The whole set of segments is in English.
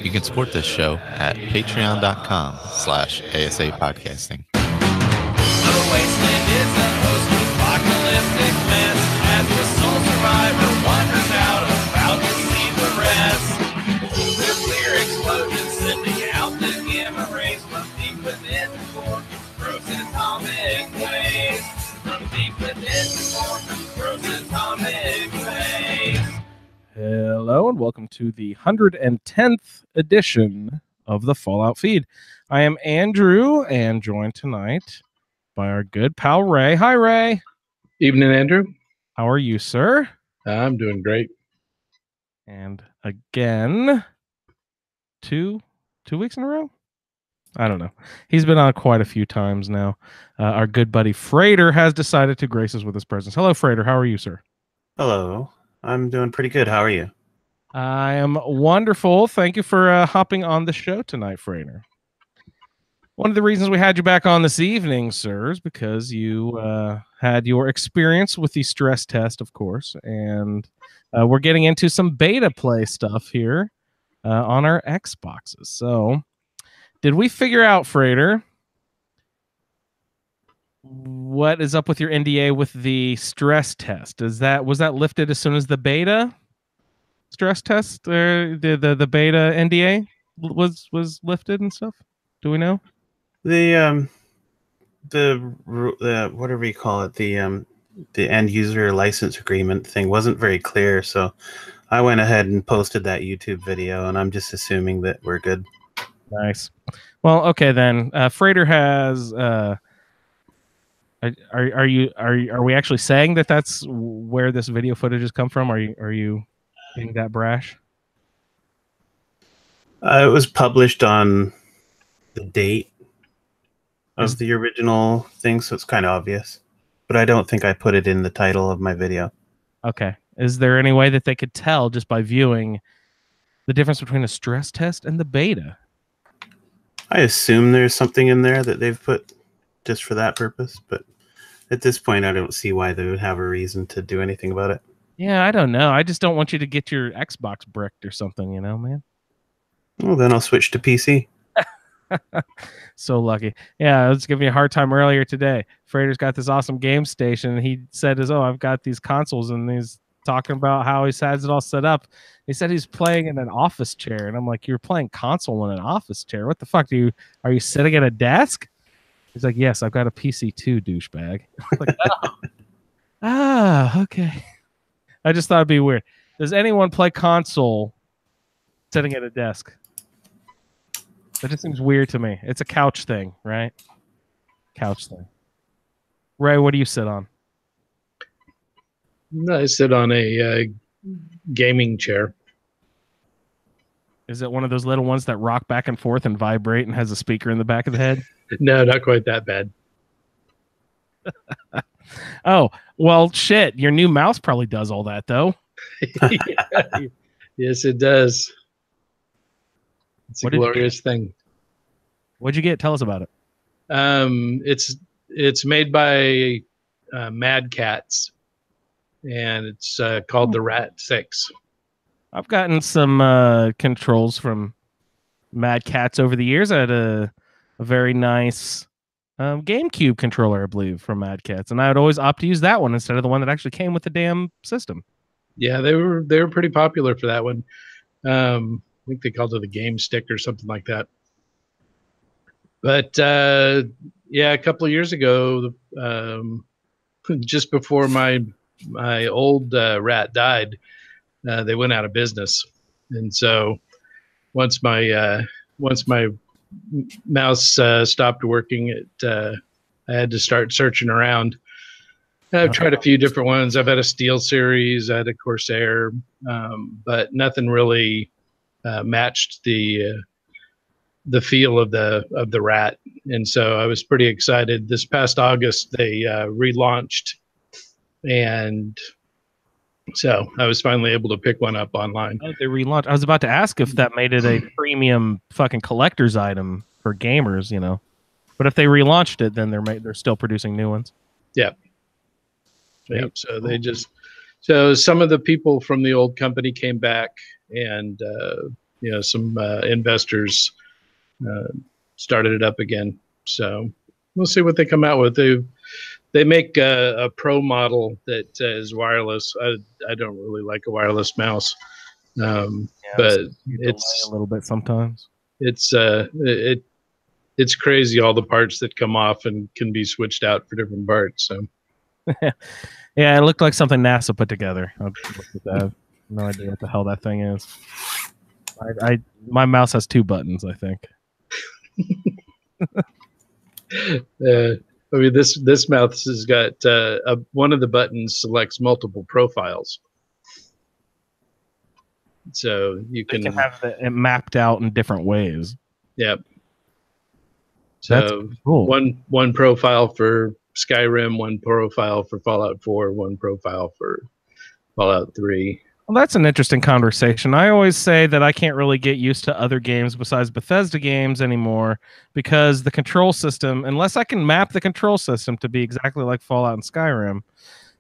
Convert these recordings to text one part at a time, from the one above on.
You can support this show at patreon.com/ASA podcasting. The wasteland is a host of apocalyptic mess as the sole survivor wanders out about to see the rest. Nuclear explosions sending out the gamma rays from deep within the core, gross atomic waste. From deep within the core, gross atomic waste. Hello and welcome to the 110th edition of the Fallout Feed. I am Andrew and joined tonight by our good pal Ray. Hi, Ray. Evening, Andrew. How are you, sir? I'm doing great. And again, two weeks in a row? I don't know. He's been on quite a few times now. Our good buddy Freighter has decided to grace us with his presence. Hello, Freighter. How are you, sir? Hello. I'm doing pretty good. How are you? I am wonderful. Thank you for hopping on the show tonight, Freighter. One of the reasons we had you back on this evening, sir, is because you had your experience with the stress test, of course, and we're getting into some beta play stuff here on our Xboxes. So, did we figure out, Freighter, what is up with your NDA with the stress test? Was that lifted as soon as the beta stress test, or the beta NDA was lifted and stuff? Do we know? The whatever you call it, the end user license agreement thing wasn't very clear, so I went ahead and posted that YouTube video, and I'm just assuming that we're good. Nice. Well, okay then. Freighter has. Are we actually saying that that's where this video footage has come from? Are you being that brash? It was published on the date of the original thing, so it's kind of obvious. But I don't think I put it in the title of my video. Okay. Is there any way that they could tell just by viewing the difference between a stress test and the beta? I assume there's something in there that they've put just for that purpose, but at this point, I don't see why they would have a reason to do anything about it. Yeah, I don't know. I just don't want you to get your Xbox bricked or something, you know, man. Well, then I'll switch to PC. So lucky. Yeah, I was giving you a hard time earlier today. Freighter's got this awesome game station, and he said, I've got these consoles, and he's talking about how he has it all set up. He said he's playing in an office chair, and I'm like, you're playing console in an office chair? What the fuck? Are you sitting at a desk? He's like, yes, I've got a PC too, douchebag. I'm like, oh. Okay. I just thought it'd be weird. Does anyone play console sitting at a desk? That just seems weird to me. It's a couch thing, right? Couch thing. Ray, what do you sit on? I sit on a gaming chair. Is it one of those little ones that rock back and forth and vibrate and has a speaker in the back of the head? No, not quite that bad. Oh, well, shit. Your new mouse probably does all that, though. Yes, it does. It's a glorious thing. What'd you get? Tell us about it. It's made by Mad Cats, and it's called the Rat 6. I've gotten some controls from Mad Cats over the years. I had a very nice GameCube controller, I believe, from Mad Cats, and I would always opt to use that one instead of the one that actually came with the damn system. Yeah, they were pretty popular for that one. I think they called it a Game Stick or something like that. But yeah, a couple of years ago, just before my old rat died, they went out of business, and so once my mouse stopped working, I had to start searching around. I've tried a few different ones. I've had a Steel Series, I had a Corsair, but nothing really matched the feel of the Rat. And so I was pretty excited. This past August, they relaunched, and so I was finally able to pick one up online. Oh, they relaunched. I was about to ask if that made it a premium fucking collector's item for gamers, you know. But if they relaunched it, then they're still producing new ones. Yeah. Yeah. So so some of the people from the old company came back and some investors started it up again. So we'll see what they come out with. They make a pro model that is wireless. I don't really like a wireless mouse, but it's a little bit sometimes. It's crazy, all the parts that come off and can be switched out for different parts. So yeah, it looked like something NASA put together. I have no idea what the hell that thing is. My mouse has 2 buttons, I think. I mean, this mouse has got one of the buttons selects multiple profiles, so you can have it mapped out in different ways. Yep. So that's cool. One profile for Skyrim, one profile for Fallout 4, one profile for Fallout 3. Well, that's an interesting conversation. I always say that I can't really get used to other games besides Bethesda games anymore because the control system, unless I can map the control system to be exactly like Fallout and Skyrim,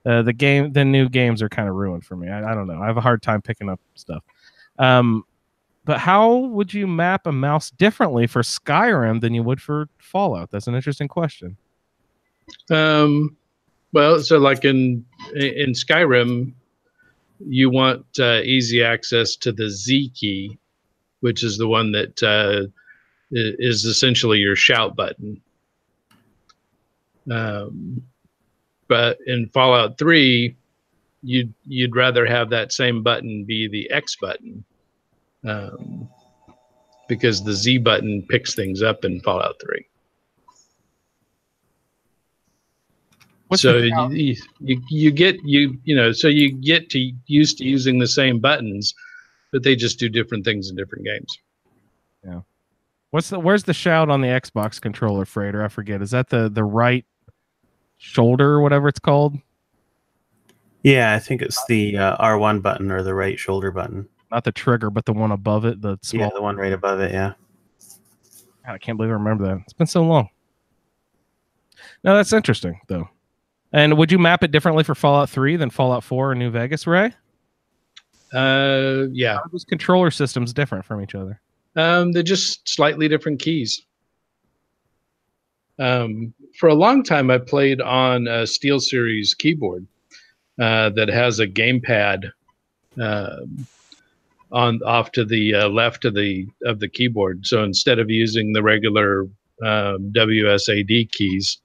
the new games are kind of ruined for me. I don't know. I have a hard time picking up stuff. But how would you map a mouse differently for Skyrim than you would for Fallout? That's an interesting question. Well, so like in Skyrim, you want easy access to the Z key, which is the one that is essentially your shout button. But in Fallout 3, you'd rather have that same button be the X button, because the Z button picks things up in Fallout 3. So you get used to using the same buttons, but they just do different things in different games. Yeah. Where's the shout on the Xbox controller, Frater? I forget. Is that the right shoulder or whatever it's called? Yeah, I think it's the R1 button or the right shoulder button. Not the trigger, but the one above it. The small. Yeah, the one right above it. Yeah. God, I can't believe I remember that. It's been so long. No, that's interesting though. And would you map it differently for Fallout 3 than Fallout 4 or New Vegas, Ray? Yeah. How are those controller systems different from each other? They're just slightly different keys. For a long time, I played on a SteelSeries keyboard that has a gamepad off to the left of the keyboard. So instead of using the regular WSAD keys,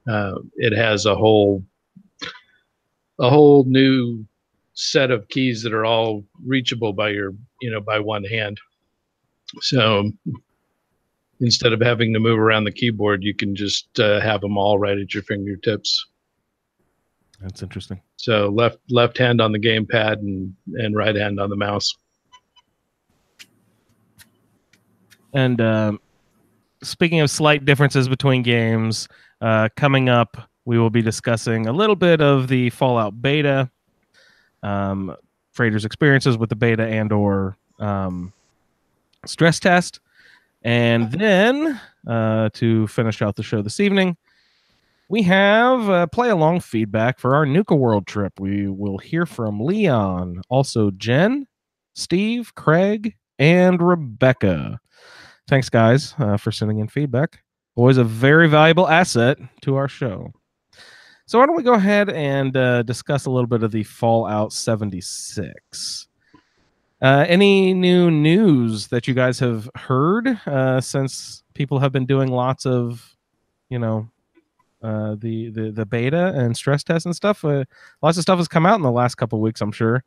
it has a whole new set of keys that are all reachable by by one hand. So instead of having to move around the keyboard, you can just have them all right at your fingertips. That's interesting. So left hand on the gamepad and right hand on the mouse. And speaking of slight differences between games, coming up, we will be discussing a little bit of the Fallout beta, Frater's experiences with the beta and/or stress test. And then, to finish out the show this evening, we have play-along feedback for our Nuka World trip. We will hear from Leon, also Jen, Steve, Craig, and Rebecca. Thanks, guys, for sending in feedback. Always a very valuable asset to our show. So why don't we go ahead and discuss a little bit of the Fallout 76. Any new news that you guys have heard since people have been doing lots of, the beta and stress tests and stuff? Lots of stuff has come out in the last couple of weeks, I'm sure.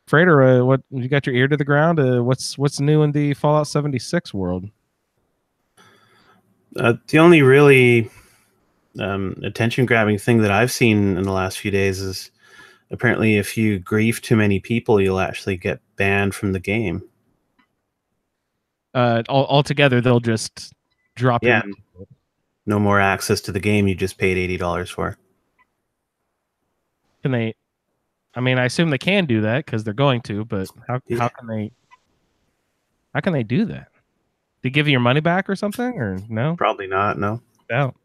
Frater, what you got your ear to the ground? What's new in the Fallout 76 world? The only really attention-grabbing thing that I've seen in the last few days is apparently if you grief too many people, you'll actually get banned from the game. Altogether, they'll just drop you. No more access to the game you just paid $80 for. Can they? I mean, I assume they can do that because they're going to, but how can they? How can they do that? They give you your money back or something, or no? Probably not. No. No.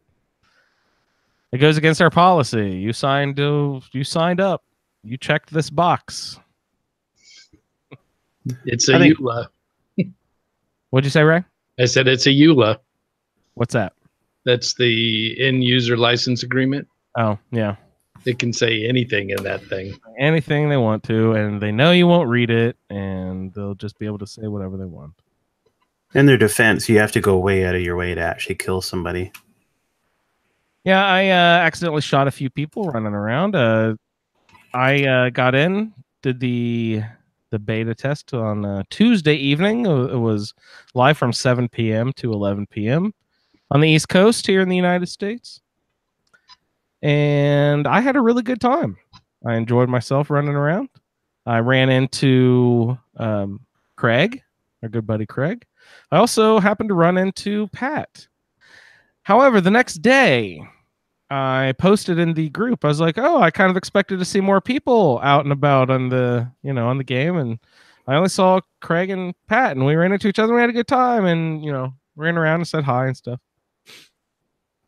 It goes against our policy. You signed up. You checked this box. It's a EULA. What'd you say, Ray? I said it's a EULA. What's that? That's the end user license agreement. Oh, yeah. It can say anything in that thing. Anything they want to, and they know you won't read it, and they'll just be able to say whatever they want. In their defense, you have to go way out of your way to actually kill somebody. Yeah, I accidentally shot a few people running around. I got in, did the beta test on Tuesday evening. It was live from 7 p.m. to 11 p.m. on the East Coast here in the United States. And I had a really good time. I enjoyed myself running around. I ran into Craig, our good buddy Craig. I also happened to run into Pat. However, the next day, I posted in the group. I was like, "Oh, I kind of expected to see more people out and about on the game, and I only saw Craig and Pat, and we ran into each other. And we had a good time, and ran around and said hi and stuff."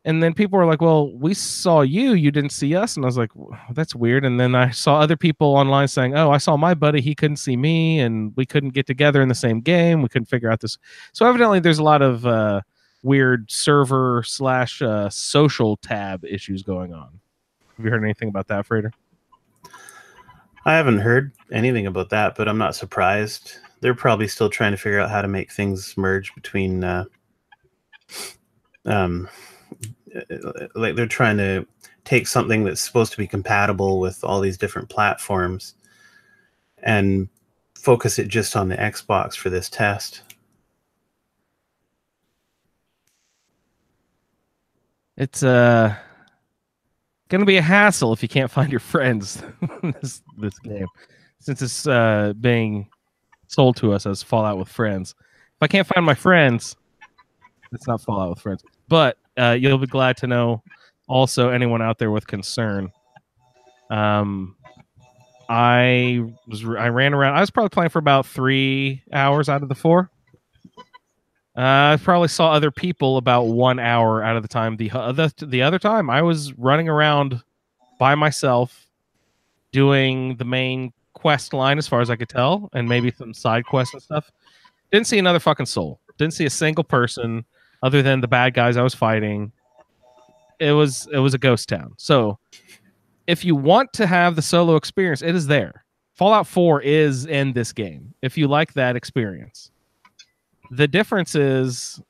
And then people were like, "Well, we saw you. You didn't see us." And I was like, well, "That's weird." And then I saw other people online saying, "Oh, I saw my buddy. He couldn't see me, and we couldn't get together in the same game. We couldn't figure out this." So evidently, there's a lot of weird server / social tab issues going on. Have you heard anything about that, Frater? I haven't heard anything about that, but I'm not surprised. They're probably still trying to figure out how to make things merge between like they're trying to take something that's supposed to be compatible with all these different platforms and focus it just on the Xbox for this test. It's gonna be a hassle if you can't find your friends this game, since it's being sold to us as Fallout with friends. If I can't find my friends, it's not Fallout with friends. But you'll be glad to know, also, anyone out there with concern. I ran around. I was probably playing for about 3 hours out of the 4. I probably saw other people about 1 hour out of the time. The other time, I was running around by myself, doing the main quest line as far as I could tell, and maybe some side quests and stuff. Didn't see another fucking soul. Didn't see a single person other than the bad guys I was fighting. It was a ghost town. So if you want to have the solo experience, it is there. Fallout 4 is in this game. If you like that experience. The difference is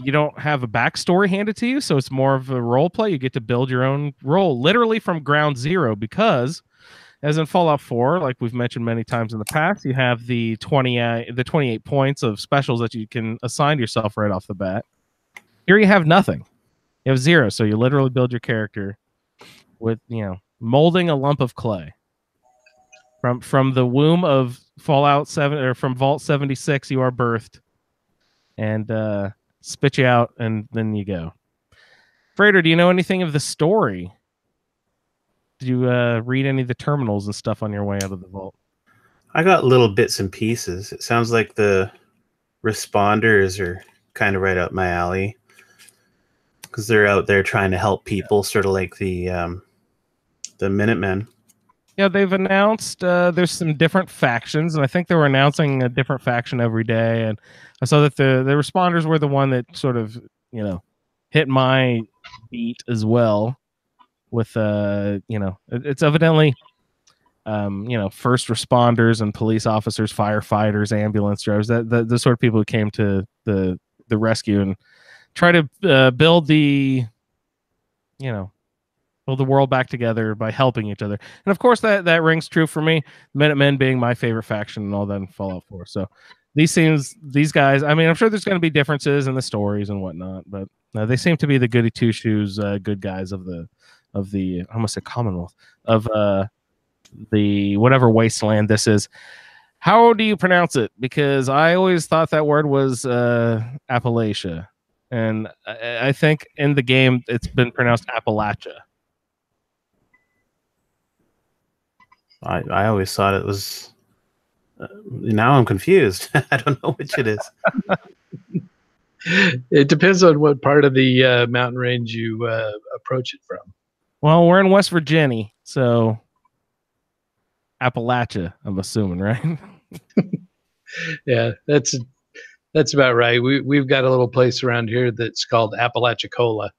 you don't have a backstory handed to you, so it's more of a role play. You get to build your own role, literally from ground zero, because as in Fallout 4, like we've mentioned many times in the past, you have the 28 points of specials that you can assign yourself right off the bat. Here you have nothing. You have 0, so you literally build your character with, molding a lump of clay. From the womb of Fallout 7, or from Vault 76, you are birthed, and spit you out, and then you go. Frater, do you know anything of the story? Did you read any of the terminals and stuff on your way out of the vault? I got little bits and pieces. It sounds like the responders are kind of right up my alley, because they're out there trying to help people, sort of like the Minutemen. Yeah, they've announced there's some different factions, and I think they were announcing a different faction every day. And I saw that the responders were the one that sort of, hit my beat as well. With it's evidently first responders and police officers, firefighters, ambulance drivers, the sort of people who came to the rescue and try to build the world back together by helping each other. And of course that rings true for me, Minutemen being my favorite faction and all that in Fallout 4. So these guys, I mean, I'm sure there's going to be differences in the stories and whatnot, but they seem to be the goody two shoes good guys of the I almost said Commonwealth, of the whatever wasteland this is. How do you pronounce it? Because I always thought that word was Appalachia, and I think in the game it's been pronounced Appalachia. I always thought it was. Now I'm confused. I don't know which it is. It depends on what part of the mountain range you approach it from. Well, we're in West Virginia, so Appalachia, I'm assuming, right? Yeah, that's about right. We've got a little place around here that's called Apalachicola.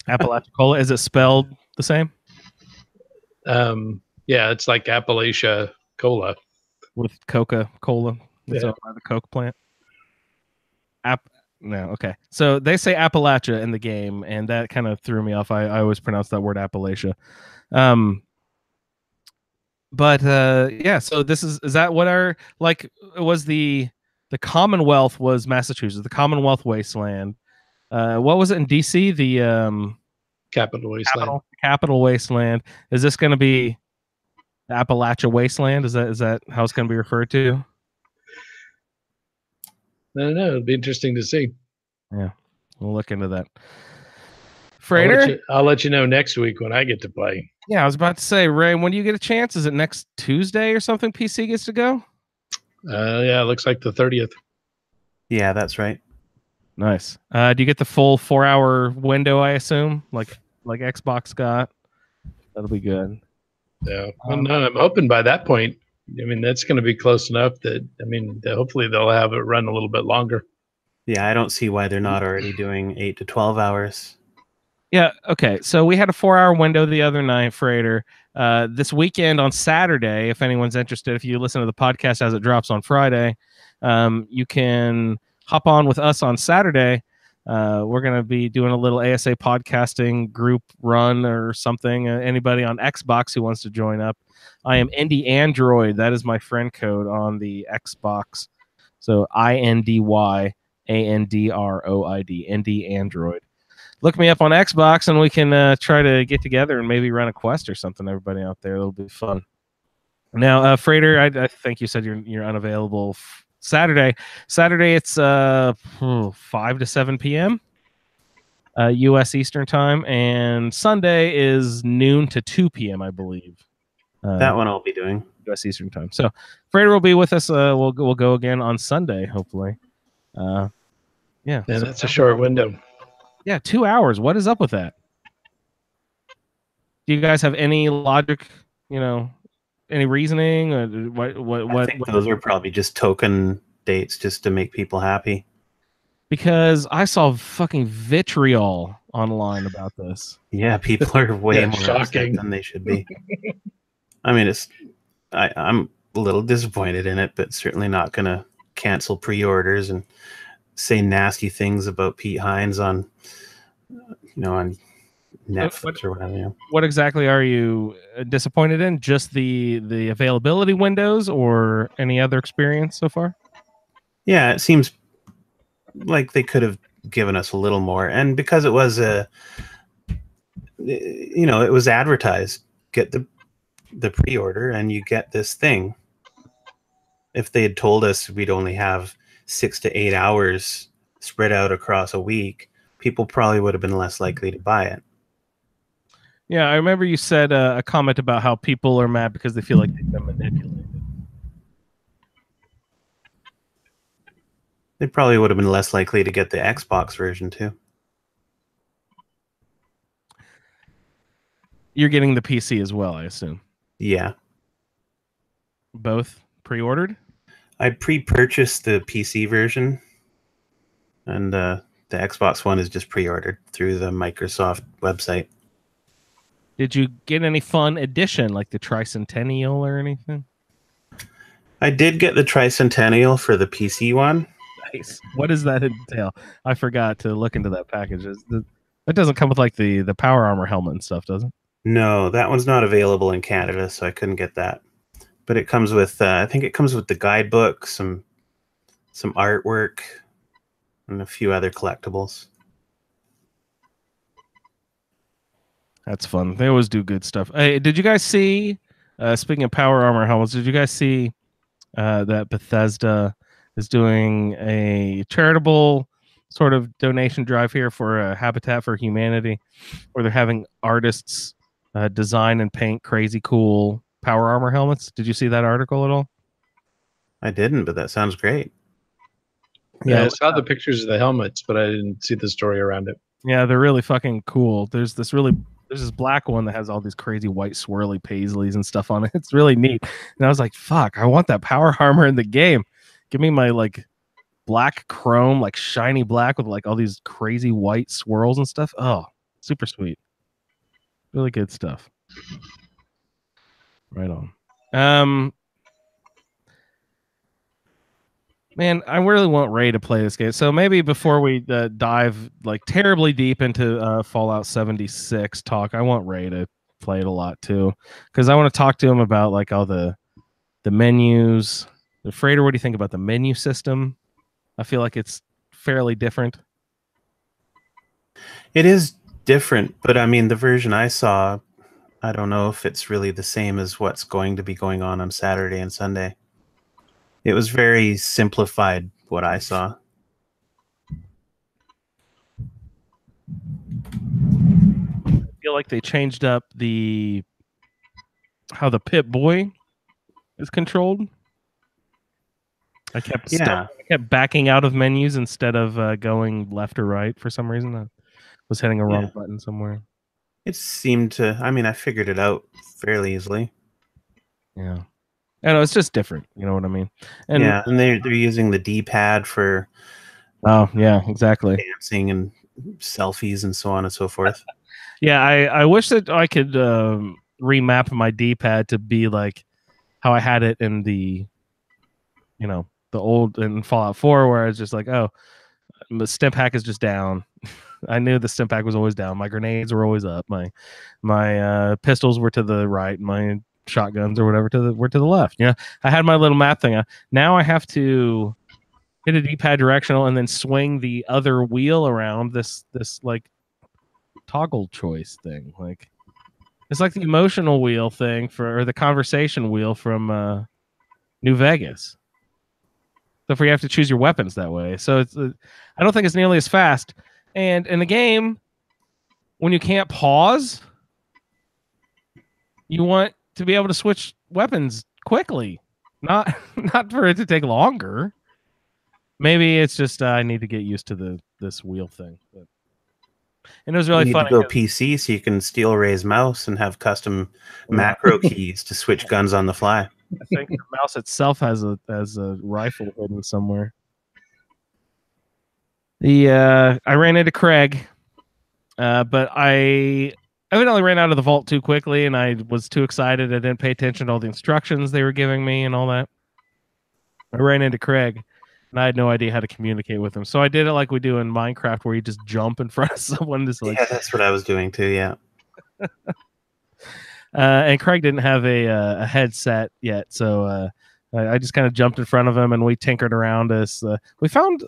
Apalachicola, is it spelled the same Yeah, it's like Appalachia Cola. with Coca-Cola? It's Yeah. owned by the Coke plant. No, okay. So they say Appalachia in the game, and that kind of threw me off. I always pronounce that word Appalachia. But yeah, so this is that what our like it was the Commonwealth was Massachusetts, the Commonwealth Wasteland. What was it in DC? The Capital Wasteland. capital Wasteland. Is this going to be the Appalachia Wasteland? Is that how it's going to be referred to? I don't know. It'd be interesting to see. Yeah, we'll look into that. I'll let, Freighter? you, I'll let you know next week when I get to play. Yeah, I was about to say, Ray, when do you get a chance? Is it next Tuesday or something? PC gets to go? Yeah, it looks like the 30th. Yeah, that's right. Nice. Do you get the full 4-hour window, I assume? Like Xbox got? That'll be good. Yeah. Well, no, I'm hoping by that point, I mean, that's going to be close enough that, I mean, hopefully they'll have it run a little bit longer. Yeah, I don't see why they're not already doing 8 to 12 hours. Yeah, okay. So we had a 4-hour window the other night, Freighter. This weekend on Saturday, if anyone's interested, if you listen to the podcast as it drops on Friday, you can hop on with us on Saturday. We're going to be doing a little ASA podcasting group run or something. Anybody on Xbox who wants to join up. I am Indy Android. That is my friend code on the Xbox. So INDYANDROID, Indy Android. Look me up on Xbox and we can try to get together and maybe run a quest or something. Everybody out there, it'll be fun. Now, Freighter, I think you said you're unavailable Saturday. Saturday, it's 5 to 7 p.m. U.S. Eastern time, and Sunday is noon to 2 p.m. I believe. That one I'll be doing. U.S. Eastern time. So Freighter will be with us. We'll go again on Sunday, hopefully. Yeah. Yeah, that's a short window. Yeah, 2 hours. What is up with that? Do you guys have any logic? Any reasoning? Or what? I think those are probably just token dates, just to make people happy. Because I saw fucking vitriol online about this. Yeah, people are way more shocking upset than they should be. I mean, I'm a little disappointed in it, but certainly not going to cancel pre-orders and say nasty things about Pete Hines on Netflix or whatever. What exactly are you disappointed in? Just the availability windows or any other experience so far? Yeah, it seems like they could have given us a little more. And because it was it was advertised, get the pre-order and you get this thing. If they had told us we'd only have 6 to 8 hours spread out across a week, people probably would have been less likely to buy it. Yeah, I remember you said a comment about how people are mad because they feel like they've been manipulated. They probably would have been less likely to get the Xbox version too. You're getting the PC as well, I assume. Yeah. Both pre-ordered? I pre-purchased the PC version, and the Xbox One is just pre-ordered through the Microsoft website. Did you get any fun edition, like the Tricentennial or anything? I did get the Tricentennial for the PC one. Nice. What does that entail? I forgot to look into that package. That doesn't come with like the power armor helmet and stuff, does it? No, that one's not available in Canada, so I couldn't get that. But it comes with, I think it comes with the guidebook, some artwork, and a few other collectibles. That's fun. They always do good stuff. Hey, did you guys see, speaking of power armor helmets, did you guys see that Bethesda is doing a charitable sort of donation drive here for Habitat for Humanity, where they're having artists design and paint crazy cool power armor helmets? Did you see that article at all? I didn't, but that sounds great. Yeah, I saw the pictures of the helmets, but I didn't see the story around it. Yeah, they're really fucking cool. There's this black one that has all these crazy white swirly paisleys and stuff on it. It's really neat. And I was like, fuck, I want that power armor in the game. Give me my like black chrome, like shiny black with like all these crazy white swirls and stuff. Oh, super sweet. Really good stuff. Right on. Man, I really want Ray to play this game. So maybe before we dive like terribly deep into Fallout 76 talk, I want Ray to play it a lot too, because I want to talk to him about like all the menus. Frater, what do you think about the menu system? I feel like it's fairly different. It is different, but I mean, the version I saw, I don't know if it's really the same as what's going to be going on Saturday and Sunday. It was very simplified, what I saw. I feel like they changed up how the Pip-Boy is controlled. I kept backing out of menus instead of going left or right for some reason. I was hitting a wrong button somewhere. It seemed to. I mean, I figured it out fairly easily. Yeah. I know, it's just different. You know what I mean? And yeah, and they're using the D-pad for. Oh yeah, exactly. Dancing and selfies and so on and so forth. Yeah, I wish that I could remap my D-pad to be like how I had it in the old in Fallout 4, where I was just like, oh, the stim pack is just down. I knew the stim pack was always down. My grenades were always up. My pistols were to the right. My shotguns or whatever were to the left. Yeah, I had my little map thing. Now I have to hit a D-pad directional and then swing the other wheel around this like toggle choice thing. Like it's like the emotional wheel thing or the conversation wheel from New Vegas. So you have to choose your weapons that way. So it's I don't think it's nearly as fast. And in the game, when you can't pause, you want to be able to switch weapons quickly, not for it to take longer. Maybe it's just I need to get used to this wheel thing. And it was really funny. You need to go PC so you can steal Ray's mouse and have custom macro keys to switch guns on the fly. I think the mouse itself has a rifle hidden somewhere. I ran into Craig, but I evidently ran out of the vault too quickly, and I was too excited. I didn't pay attention to all the instructions they were giving me and all that. I ran into Craig, and I had no idea how to communicate with him. So I did it like we do in Minecraft, where you just jump in front of someone. Yeah, that's what I was doing too. Yeah. And Craig didn't have a headset yet, so I just kind of jumped in front of him, and we tinkered around us. We found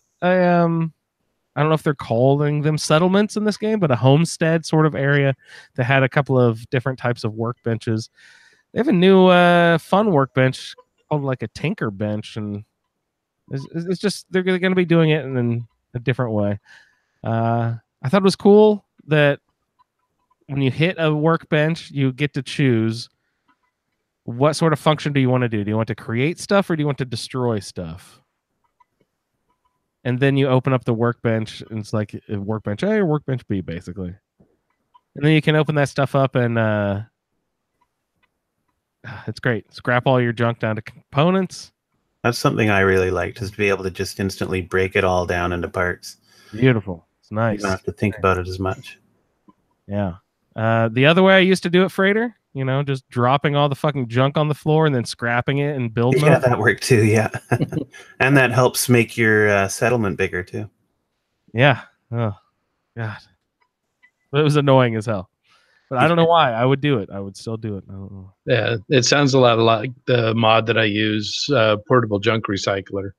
I don't know if they're calling them settlements in this game, but a homestead sort of area that had a couple of different types of workbenches. They have a new fun workbench called like a tinker bench, and it's just they're going to be doing it in a different way. I thought it was cool that when you hit a workbench, you get to choose what sort of function do you want to do. Do you want to create stuff or do you want to destroy stuff? And then you open up the workbench, and it's like workbench A or workbench B, basically. And then you can open that stuff up, and it's great. Scrap all your junk down to components. That's something I really liked, is to be able to just instantly break it all down into parts. Beautiful. It's nice. You don't have to think about it as much. Yeah. The other way I used to do it, Frater, just dropping all the fucking junk on the floor and then scrapping it and building it. Yeah, up. that worked too, yeah. And that helps make your settlement bigger too. Yeah. Oh, God. But it was annoying as hell. But I don't know why. I would do it. I would still do it. I don't know. Yeah, it sounds a lot like the mod that I use, Portable Junk Recycler,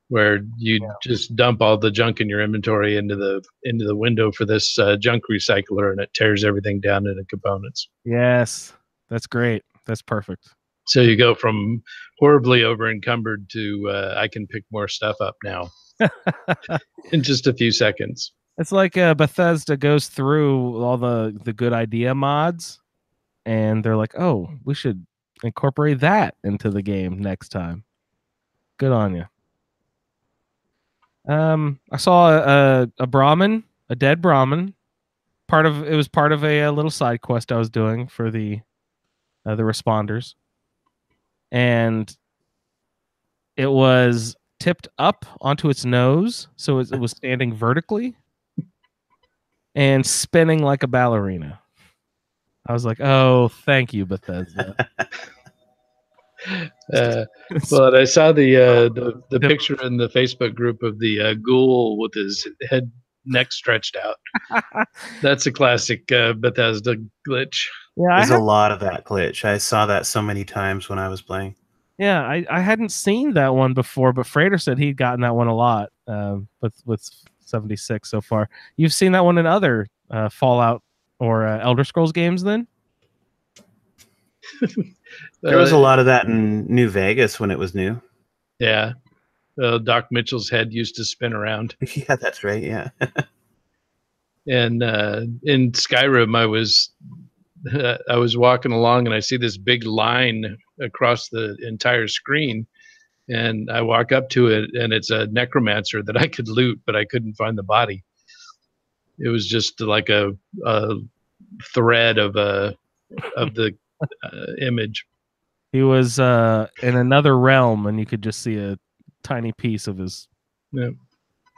where you just dump all the junk in your inventory into the window for this junk recycler, and it tears everything down into components. Yes, that's great. That's perfect. So you go from horribly over encumbered to I can pick more stuff up now in just a few seconds. It's like Bethesda goes through all the good idea mods, and they're like, oh, we should incorporate that into the game next time. Good on you. I saw a Brahmin, a dead Brahmin. It was part of a little side quest I was doing for the responders, and it was tipped up onto its nose, so it was standing vertically and spinning like a ballerina. I was like, "Oh, thank you, Bethesda." Well, and I saw the picture in the Facebook group of the ghoul with his neck stretched out. That's a classic Bethesda glitch. Yeah, There's a lot of that glitch. I saw that so many times when I was playing. Yeah, I hadn't seen that one before, but Frater said he'd gotten that one a lot with 76 so far. You've seen that one in other Fallout or Elder Scrolls games, then? There was a lot of that in New Vegas when it was new. Yeah, Doc Mitchell's head used to spin around. Yeah, that's right. Yeah. And in Skyrim, I was walking along and I see this big line across the entire screen, and I walk up to it, and it's a necromancer that I could loot, but I couldn't find the body. It was just like a thread of the image. He was in another realm, and you could just see a tiny piece of his. Yeah.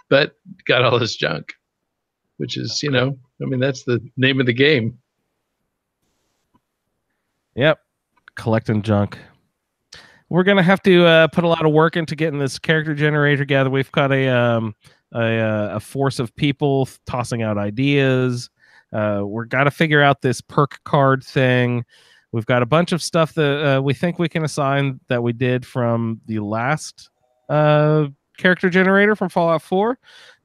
But got all his junk, which is, that's the name of the game. Yep, collecting junk. We're gonna have to put a lot of work into getting this character generator together. We've got a force of people tossing out ideas. We're got to figure out this perk card thing. We've got a bunch of stuff that we think we can assign that we did from the last character generator from Fallout 4.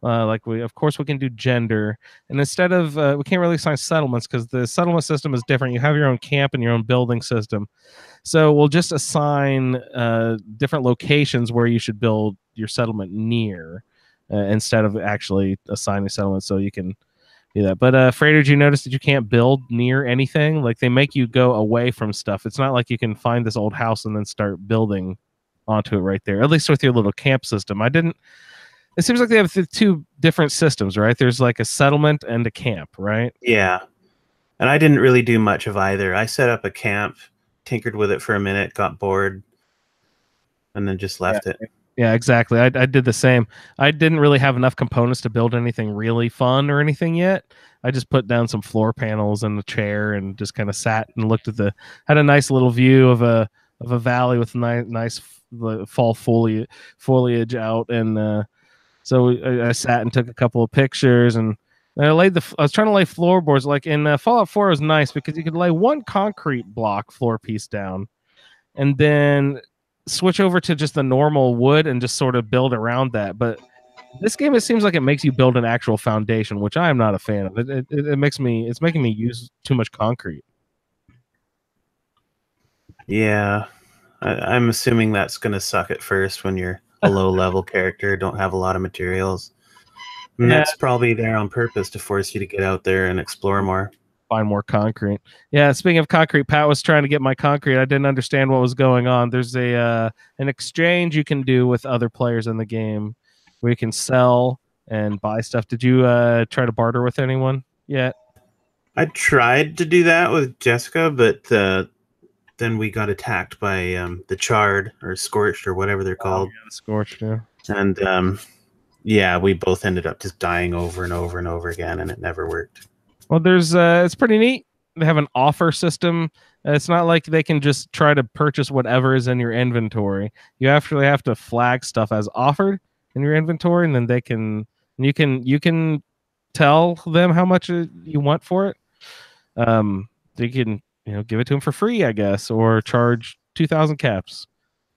Of course we can do gender, and instead of we can't really assign settlements because the settlement system is different. You have your own camp and your own building system, so we'll just assign different locations where you should build your settlement near instead of actually assigning settlements, so you can do that. But Frater, did you notice that you can't build near anything? Like, they make you go away from stuff. It's not like you can find this old house and then start building onto it right there, at least with your little camp system. It seems like they have two different systems, right? There's like a settlement and a camp, right? Yeah. And I didn't really do much of either. I set up a camp, tinkered with it for a minute, got bored, and then just left it. Yeah, exactly. I did the same. I didn't really have enough components to build anything really fun or anything yet. I just put down some floor panels and a chair and just kind of sat and looked at had a nice little view of a valley with nice fall foliage out, and so I sat and took a couple of pictures, and I was trying to lay floorboards. Like in Fallout 4, it was nice because you could lay one concrete block floor piece down, and then switch over to just the normal wood and just sort of build around that. But this game, it seems like it makes you build an actual foundation, which I am not a fan of. It's making me use too much concrete. Yeah, I'm assuming that's going to suck at first when you're a low-level character, don't have a lot of materials. And that's probably there on purpose to force you to get out there and explore more. Find more concrete. Yeah, speaking of concrete, Pat was trying to get my concrete. I didn't understand what was going on. There's an exchange you can do with other players in the game where you can sell and buy stuff. Did you try to barter with anyone yet? I tried to do that with Jessica, but then we got attacked by the Charred or Scorched or whatever they're called. Yeah, the Scorched, yeah. And yeah, we both ended up just dying over and over and over again, and it never worked. Well, there's it's pretty neat. They have an offer system. It's not like they can just try to purchase whatever is in your inventory. You actually have to flag stuff as offered in your inventory, and then you can tell them how much you want for it. They can give it to them for free, I guess, or charge 2,000 caps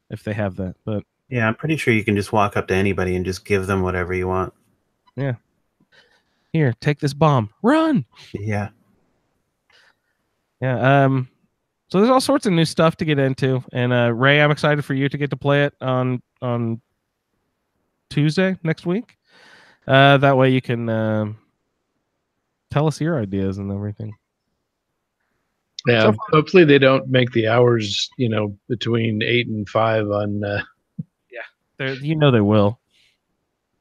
if they have that. But yeah, I'm pretty sure you can just walk up to anybody and just give them whatever you want. Yeah. Here, take this bomb. Run. Yeah. Yeah. So there's all sorts of new stuff to get into, and Ray, I'm excited for you to get to play it on Tuesday next week. That way you can tell us your ideas and everything. Yeah, so hopefully they don't make the hours, between 8 and 5 on. Yeah, they will.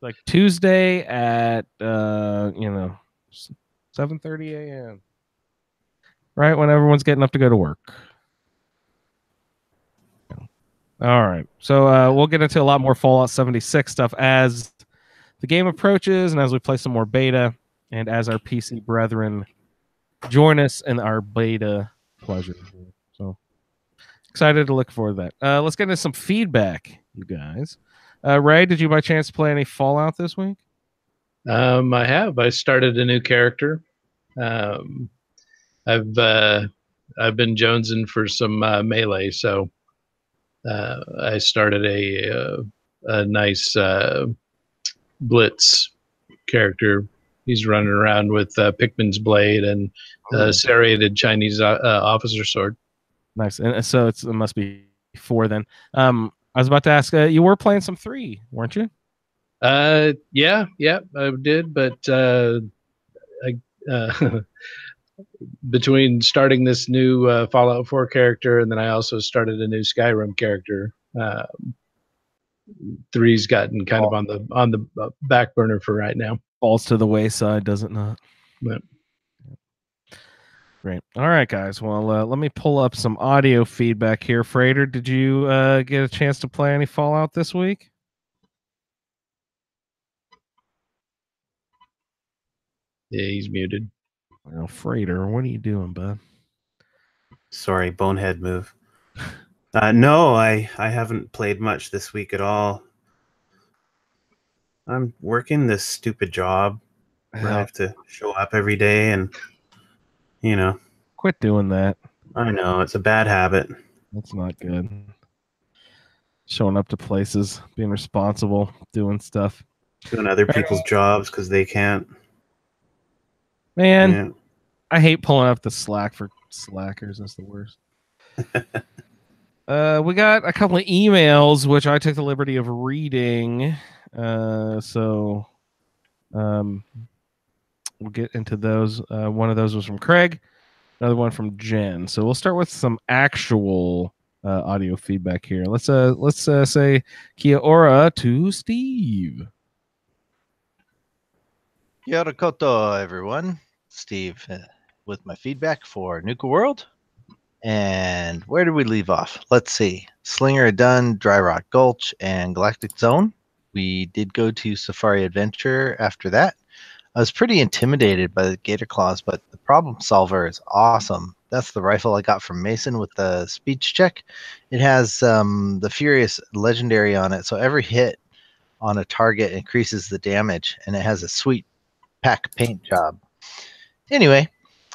Like Tuesday at 7:30 a.m. Right when everyone's getting up to go to work. All right. So we'll get into a lot more Fallout 76 stuff as the game approaches and as we play some more beta and as our PC brethren join us in our beta pleasure. So excited to look forward to that. Let's get into some feedback, you guys. Ray, did you by chance play any Fallout this week? I have. I started a new character. Um, I've been jonesing for some melee, so I started a nice blitz character. He's running around with Pikmin's blade and serrated Chinese officer sword. Nice. And so it must be 4 then. I was about to ask, you were playing some 3, weren't you? Yeah, I did, but I between starting this new Fallout 4 character and then I also started a new Skyrim character. 3's gotten kind of on the back burner for right now. Falls to the wayside, does it not? Yep. Great. All right, guys. Well, let me pull up some audio feedback here. Freighter, did you get a chance to play any Fallout this week? Yeah, he's muted. Well, Freighter, what are you doing, bud? Sorry, bonehead move. No, I haven't played much this week at all. I'm working this stupid job where I have to show up every day and, Quit doing that. I know, it's a bad habit. That's not good. Showing up to places, being responsible, doing stuff. Doing other people's jobs because they can't. Man, Yeah. I hate pulling up the Slack for slackers. That's the worst. We got a couple of emails, which I took the liberty of reading. So we'll get into those. One of those was from Craig. Another one from Jen. So we'll start with some actual audio feedback here. Let's say kia ora to Steve. Kia ora koto, everyone. Steve with my feedback for Nuka World. And where did we leave off? Let's see. Slinger had done Dry Rock Gulch and Galactic Zone. We did go to Safari Adventure after that. I was pretty intimidated by the Gator Claws, but the Problem Solver is awesome. That's the rifle I got from Mason with the speech check. It has the Furious Legendary on it, so every hit on a target increases the damage, and it has a sweet pack paint job. Anyway,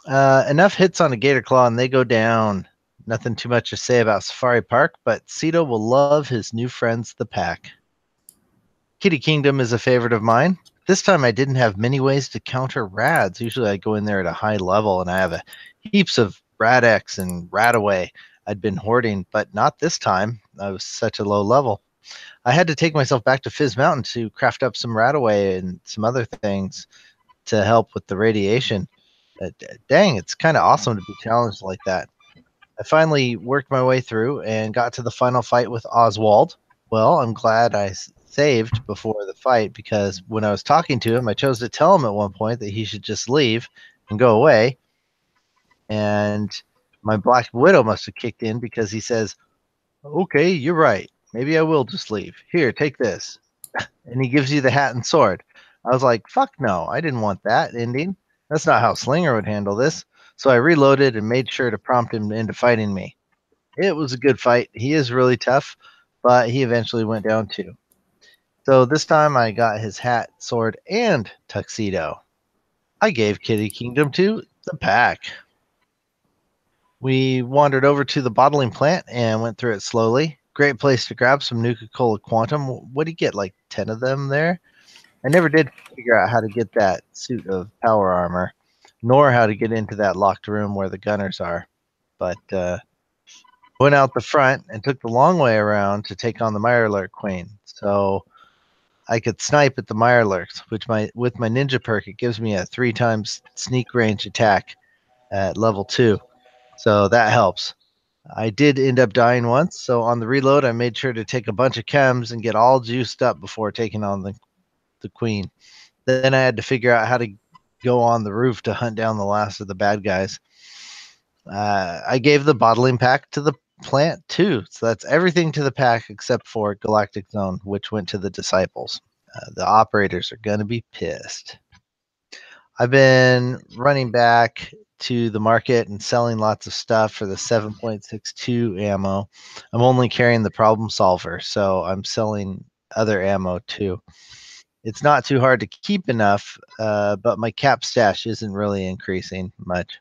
enough hits on a Gator Claw and they go down. Nothing too much to say about Safari Park, but Cito will love his new friends, the Pack. Kitty Kingdom is a favorite of mine. This time I didn't have many ways to counter rads. Usually I go in there at a high level and I have heaps of Rad-X and Radaway I'd been hoarding, but not this time. I was such a low level. I had to take myself back to Fizz Mountain to craft up some Radaway and some other things to help with the radiation. Dang, it's kind of awesome to be challenged like that. I finally worked my way through and got to the final fight with Oswald. Well, I'm glad I saved before the fight because when I was talking to him, I chose to tell him at one point that he should just leave and go away. And my Black Widow must have kicked in because he says, "Okay, you're right. Maybe I will just leave. Here, take this." And he gives you the hat and sword. I was like, fuck no, I didn't want that ending. That's not how Slinger would handle this. So I reloaded and made sure to prompt him into fighting me. It was a good fight. He is really tough, but he eventually went down too. So this time I got his hat, sword, and tuxedo. I gave Kitty Kingdom to the Pack. We wandered over to the bottling plant and went through it slowly. Great place to grab some Nuka-Cola Quantum. What do you get, like 10 of them there? I never did figure out how to get that suit of power armor, nor how to get into that locked room where the gunners are. But went out the front and took the long way around to take on the Mirelurk Queen. So I could snipe at the Mirelurks, which with my ninja perk, it gives me a 3 times sneak range attack at level 2. So that helps. I did end up dying once, so on the reload, I made sure to take a bunch of chems and get all juiced up before taking on the queen. Then I had to figure out how to go on the roof to hunt down the last of the bad guys. I gave the bottling pack to the plant 2. So that's everything to the pack except for Galactic Zone, which went to the Disciples. The operators are going to be pissed. I've been running back to the market and selling lots of stuff for the 7.62 ammo. I'm only carrying the problem solver, so I'm selling other ammo too. It's not too hard to keep enough, but my cap stash isn't really increasing much.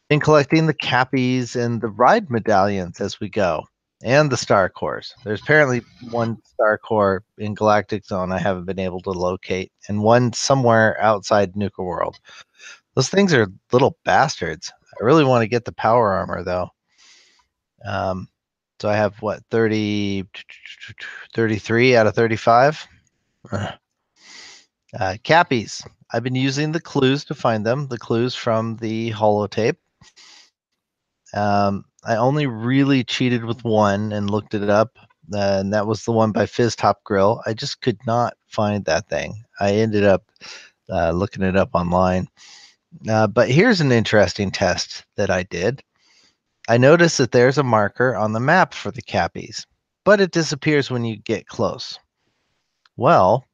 Been collecting the cappies and the ride medallions as we go, and the star cores. There's apparently one star core in Galactic Zone I haven't been able to locate, and one somewhere outside Nuka World. Those things are little bastards. I really want to get the power armor though. So I have what, 33 out of 35. Cappies. I've been using the clues to find them. The clues from the holotape. I only really cheated with one and looked it up, and that was the one by Fizz Top Grill. I just could not find that thing. I ended up looking it up online. But here's an interesting test that I did. I noticed that there's a marker on the map for the cappies, but it disappears when you get close. Well,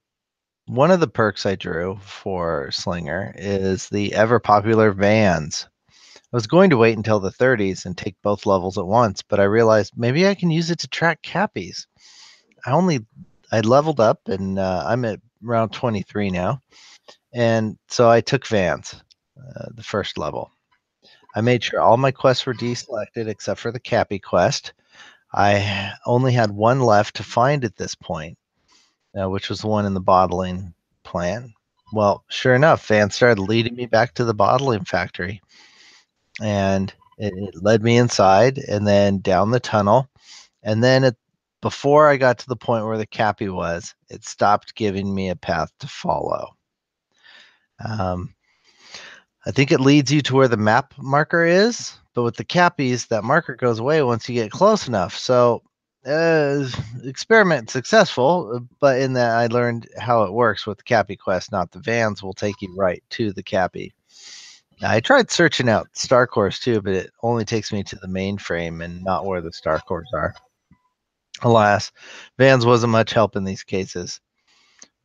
one of the perks I drew for Slinger is the ever popular Vans. I was going to wait until the 30s and take both levels at once, but I realized maybe I can use it to track cappies. I leveled up and I'm at around 23 now. And so I took Vans, the first level. I made sure all my quests were deselected except for the Cappy quest. I only had one left to find at this point, which was the one in the bottling plant. Well, sure enough, Vans started leading me back to the bottling factory. And it led me inside and then down the tunnel. And then before I got to the point where the Cappy was, it stopped giving me a path to follow. I think it leads you to where the map marker is, but with the cappies, that marker goes away once you get close enough. So, experiment successful, but in that I learned how it works with the cappy quest. Not the Vans will take you right to the cappy. Now, I tried searching out star cores too, but it only takes me to the mainframe and not where the star cores are. Alas, Vans wasn't much help in these cases.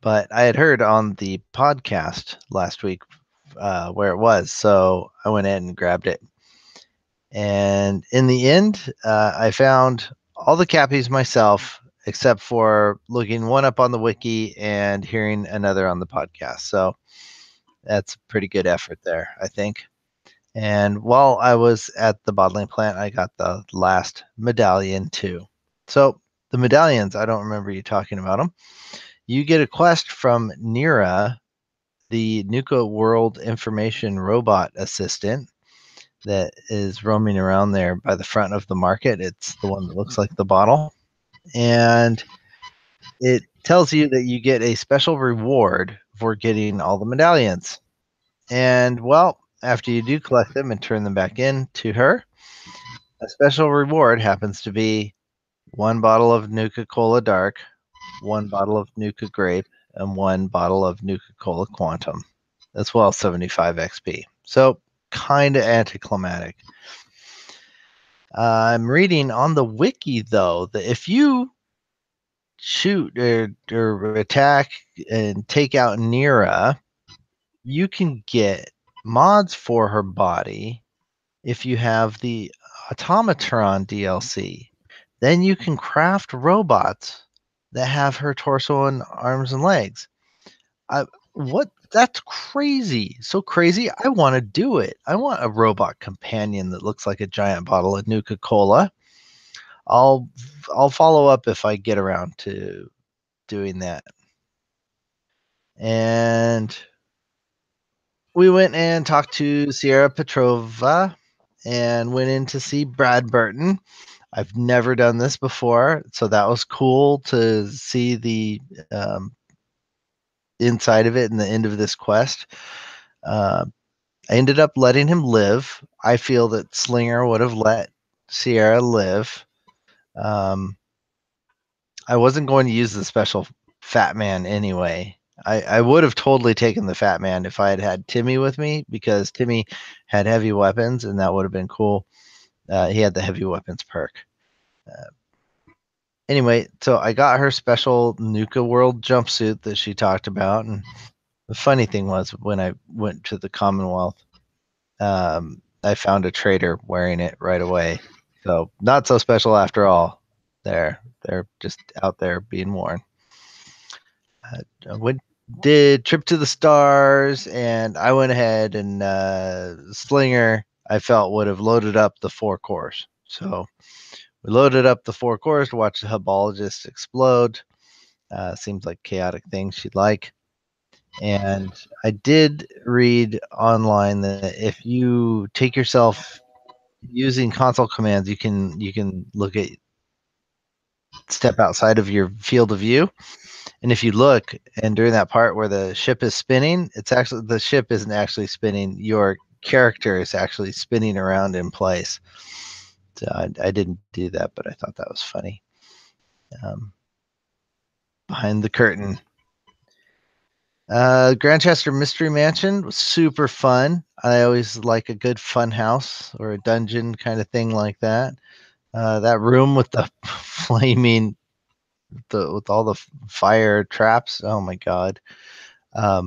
But I had heard on the podcast last week where it was, so I went in and grabbed it. And in the end, I found all the cappies myself, except for looking one up on the wiki and hearing another on the podcast. So that's a pretty good effort there, I think. And while I was at the bottling plant, I got the last medallion too. So the medallions, I don't remember you talking about them. You get a quest from Nira, the Nuka World Information Robot Assistant that is roaming around there by the front of the market. It's the one that looks like the bottle. And it tells you that you get a special reward for getting all the medallions. And, well, after you do collect them and turn them back in to her, a special reward happens to be one bottle of Nuka-Cola Dark, one bottle of Nuka Grape, and one bottle of Nuka-Cola Quantum, as well as 75 XP. So kind of anticlimactic. I'm reading on the wiki, though, that if you shoot or attack and take out Nira, you can get mods for her body if you have the Automatron DLC. Then you can craft robots that have her torso and arms and legs. What? That's crazy. So crazy. I want to do it. I want a robot companion that looks like a giant bottle of Nuka-Cola. I'll follow up if I get around to doing that. And we went and talked to Sierra Petrova and went in to see Brad Burton. I've never done this before, so that was cool to see the inside of it and the end of this quest. I ended up letting him live. I feel that Slinger would have let Sierra live. I wasn't going to use the special Fat Man anyway. I would have totally taken the Fat Man if I had had Timmy with me, because Timmy had heavy weapons and that would have been cool. He had the heavy weapons perk. Anyway, so I got her special Nuka World jumpsuit that she talked about, and the funny thing was when I went to the Commonwealth, I found a trader wearing it right away. So not so special after all. They're just out there being worn. Did Trip to the Stars, and I went ahead and Slinger I felt would have loaded up the 4 cores. So we loaded up the 4 cores to watch the Hubologist explode. Seems like chaotic thing she'd like. And I did read online that if you take yourself using console commands, you can look at step outside of your field of view. And if you look, and during that part where the ship is spinning, it's actually the ship isn't actually spinning. Your character is actually spinning around in place. So I didn't do that, but I thought that was funny. Behind the curtain. Grantchester Mystery Mansion was super fun. I always like a good fun house or a dungeon kind of thing like that. That room with the flaming, with all the fire traps. Oh my god. I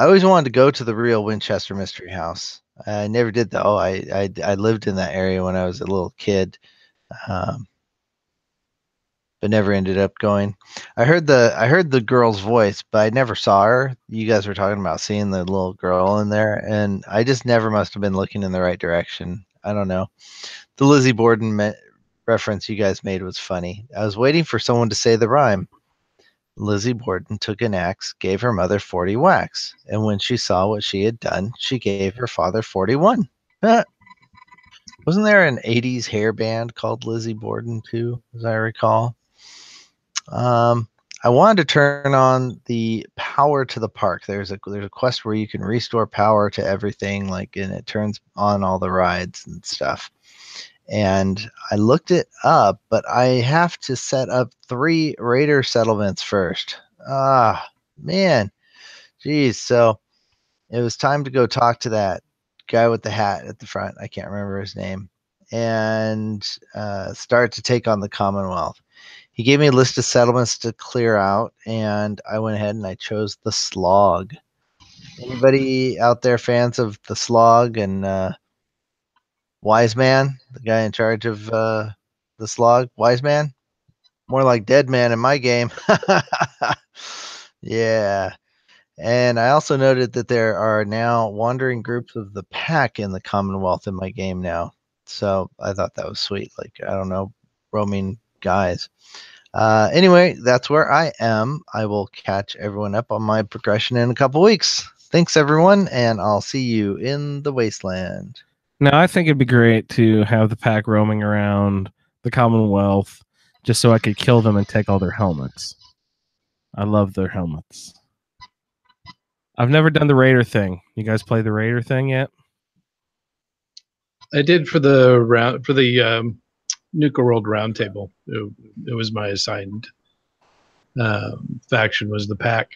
always wanted to go to the real Winchester Mystery House. I never did though. I lived in that area when I was a little kid. But never ended up going. I heard the girl's voice, but I never saw her. You guys were talking about seeing the little girl in there, and I just never must have been looking in the right direction. I don't know. The Lizzie Borden reference you guys made was funny. I was waiting for someone to say the rhyme. Lizzie Borden took an axe, gave her mother 40 whacks, and when she saw what she had done, she gave her father 41. Wasn't there an 80s hair band called Lizzie Borden too, as I recall? I wanted to turn on the power to the park. There's a quest where you can restore power to everything, like, and it turns on all the rides and stuff. And I looked it up, but I have to set up 3 raider settlements first. Ah, man, geez. So it was time to go talk to that guy with the hat at the front. I can't remember his name, and start to take on the Commonwealth. He gave me a list of settlements to clear out, and I went ahead and I chose the Slog. Anybody out there fans of the Slog and Wise Man, the guy in charge of the Slog? Wise Man? More like Dead Man in my game. Yeah. And I also noted that there are now wandering groups of the pack in the Commonwealth in my game now. So I thought that was sweet. Like, I don't know, roaming guys. Anyway, that's where I am. I will catch everyone up on my progression in a couple weeks. Thanks, everyone, and I'll see you in the wasteland. Now, I think it'd be great to have the pack roaming around the Commonwealth just so I could kill them and take all their helmets. I love their helmets. I've never done the Raider thing. You guys play the Raider thing yet? I did for the Nuka World Roundtable. It was my assigned faction was the pack,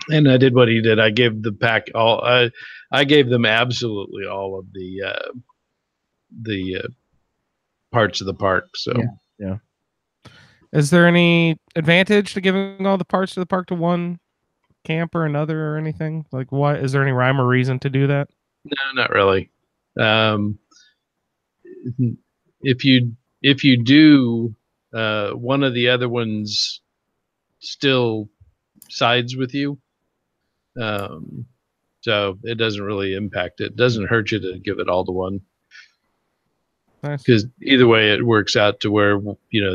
and I did what he did. I gave the pack all. I gave them absolutely all of the parts of the park. So yeah. Is there any advantage to giving all the parts of the park to one camp or another or anything? Like, what is there any rhyme or reason to do that? No, not really. If you do, one of the other ones still sides with you, so it doesn't really impact it. It doesn't hurt you to give it all to one. Nice. Because either way, it works out to where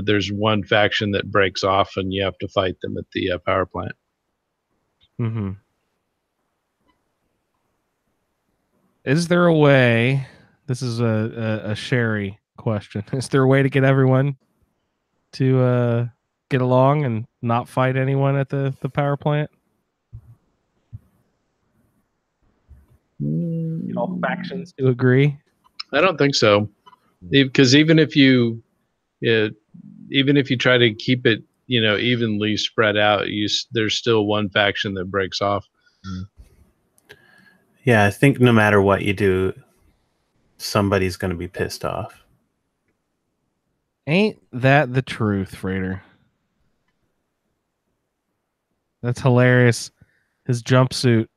there's one faction that breaks off, and you have to fight them at the power plant. Mm-hmm. Is there a way? This is a Sherry question. Is there a way to get everyone to get along and not fight anyone at the power plant? All factions to agree? I don't think so, because even if you try to keep it evenly spread out, there's still one faction that breaks off. Yeah, I think no matter what you do, somebody's going to be pissed off. Ain't that the truth, Freighter? That's hilarious. His jumpsuit,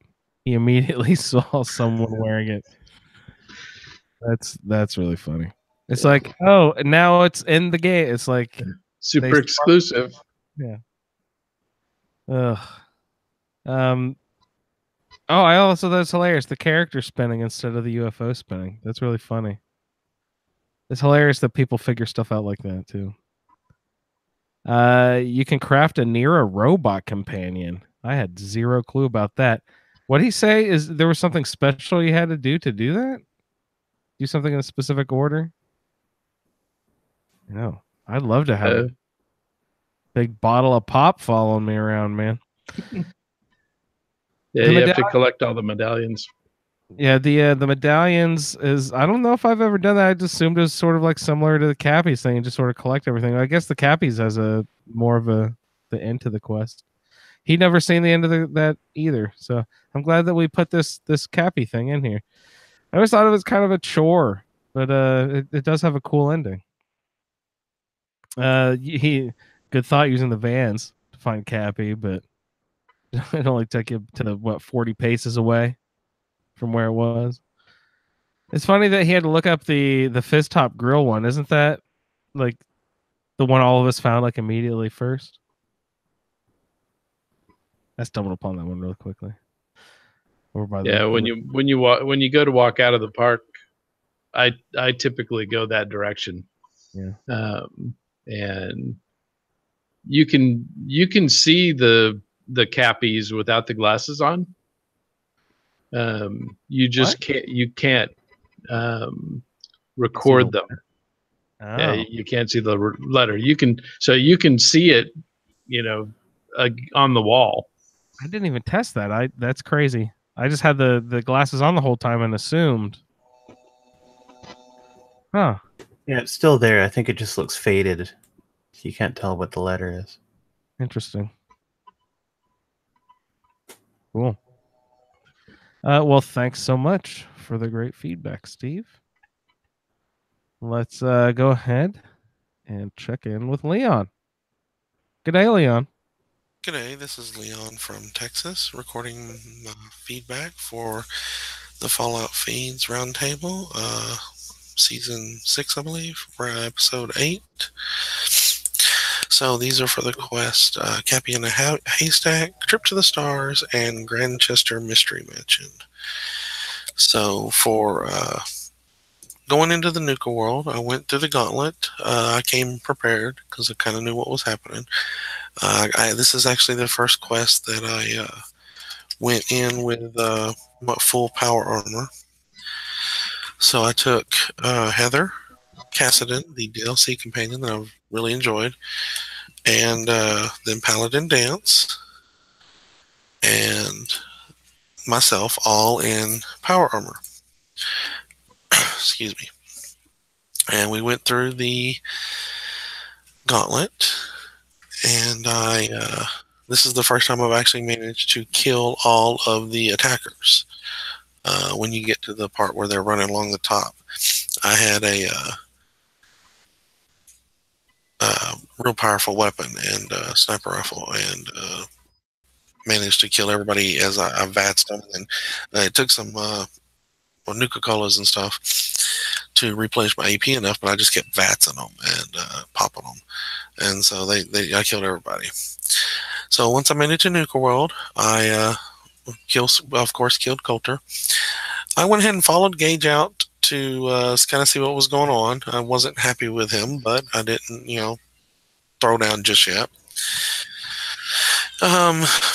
he immediately saw someone wearing it. That's really funny. It's like, oh, now it's in the game. It's like Super exclusive. Yeah. Ugh. Oh, I also that's hilarious. The character spinning instead of the UFO spinning. That's really funny. It's hilarious that people figure stuff out like that too. You can craft a Nira robot companion. I had zero clue about that. What did he say is there was something special you had to do that? Do something in a specific order? No. I'd love to have a big bottle of pop following me around, man. Yeah, you have to collect all the medallions. Yeah, the medallions is I don't know if I've ever done that. I just assumed it was sort of like similar to the Cappies thing and just sort of collect everything. I guess the Cappies has a more of the end to the quest. He'd never seen the end of that either. So I'm glad that we put this Cappy thing in here. I always thought it was kind of a chore, but it does have a cool ending. He good thought using the vans to find Cappy, but it only took you to what 40 paces away from where it was. It's funny that he had to look up the Fizz Top Grill one. Isn't that like the one all of us found like immediately first? I stumbled upon that one really quickly. Over by when you go to walk out of the park, I typically go that direction. Yeah. And you can see the Cappies without the glasses on. You just can't record them. Oh. Yeah, you can't see the letter. You can see it, on the wall. I didn't even test that. That's crazy. I just had the glasses on the whole time and assumed. Huh. Yeah, it's still there. I think it just looks faded. You can't tell what the letter is. Interesting. Cool. Well, thanks so much for the great feedback, Steve. Let's go ahead and check in with Leon. G'day, Leon. G'day, this is Leon from Texas, recording feedback for the Fallout Feeds Roundtable, Season 6, I believe. We're at Episode 8. So these are for the quest Cappy in a Haystack, Trip to the Stars, and Grantchester Mystery Mansion. So for going into the Nuka world, I went through the gauntlet. I came prepared because I kind of knew what was happening. This is actually the first quest that I went in with full power armor. So I took Heather Cassidy, the DLC companion that I've really enjoyed, and then Paladin Dance, and myself, all in power armor. Excuse me. And we went through the gauntlet, and this is the first time I've actually managed to kill all of the attackers. When you get to the part where they're running along the top, I had a real powerful weapon and sniper rifle, and managed to kill everybody as I vatsed them. And it took some Nuka Colas and stuff to replenish my AP enough, but I just kept vatsing them and popping them, and so I killed everybody. So once I made it to Nuka World, I killed Coulter. I went ahead and followed Gage out to kind of see what was going on. I wasn't happy with him, but I didn't, throw down just yet.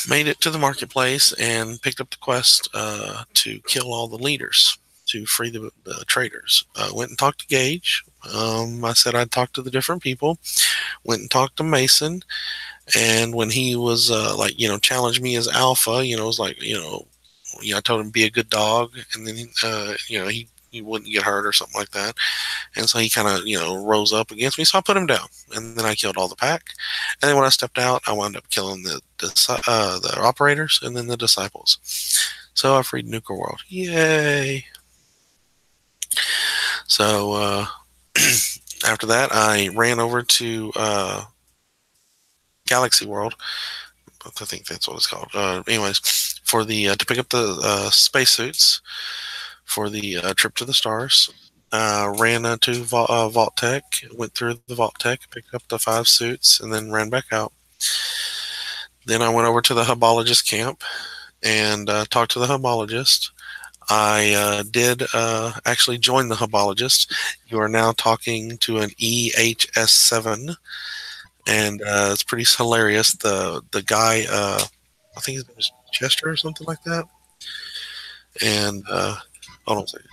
Made it to the marketplace and picked up the quest to kill all the leaders to free the traders. Went and talked to Gage. I said I'd talk to the different people. Went and talked to Mason. And when he was challenged me as alpha, it was like, I told him be a good dog, and then he wouldn't get hurt or something like that. And so he kind of rose up against me, so I put him down, and then I killed all the pack. And then when I stepped out, I wound up killing the operators and then the disciples. So I freed Nuka World. Yay! So after that, I ran over to Galaxy World. I think that's what it's called. Anyways, for the to pick up the spacesuits for the trip to the stars. Ran to Vault Tech, went through the Vault Tech, picked up the 5 suits, and then ran back out. Then I went over to the Hubologist camp and talked to the Hubologist. I did actually join the Hubologist. You are now talking to an EHS7, and it's pretty hilarious. The guy, I think his name was Chester or something like that. And hold on a second.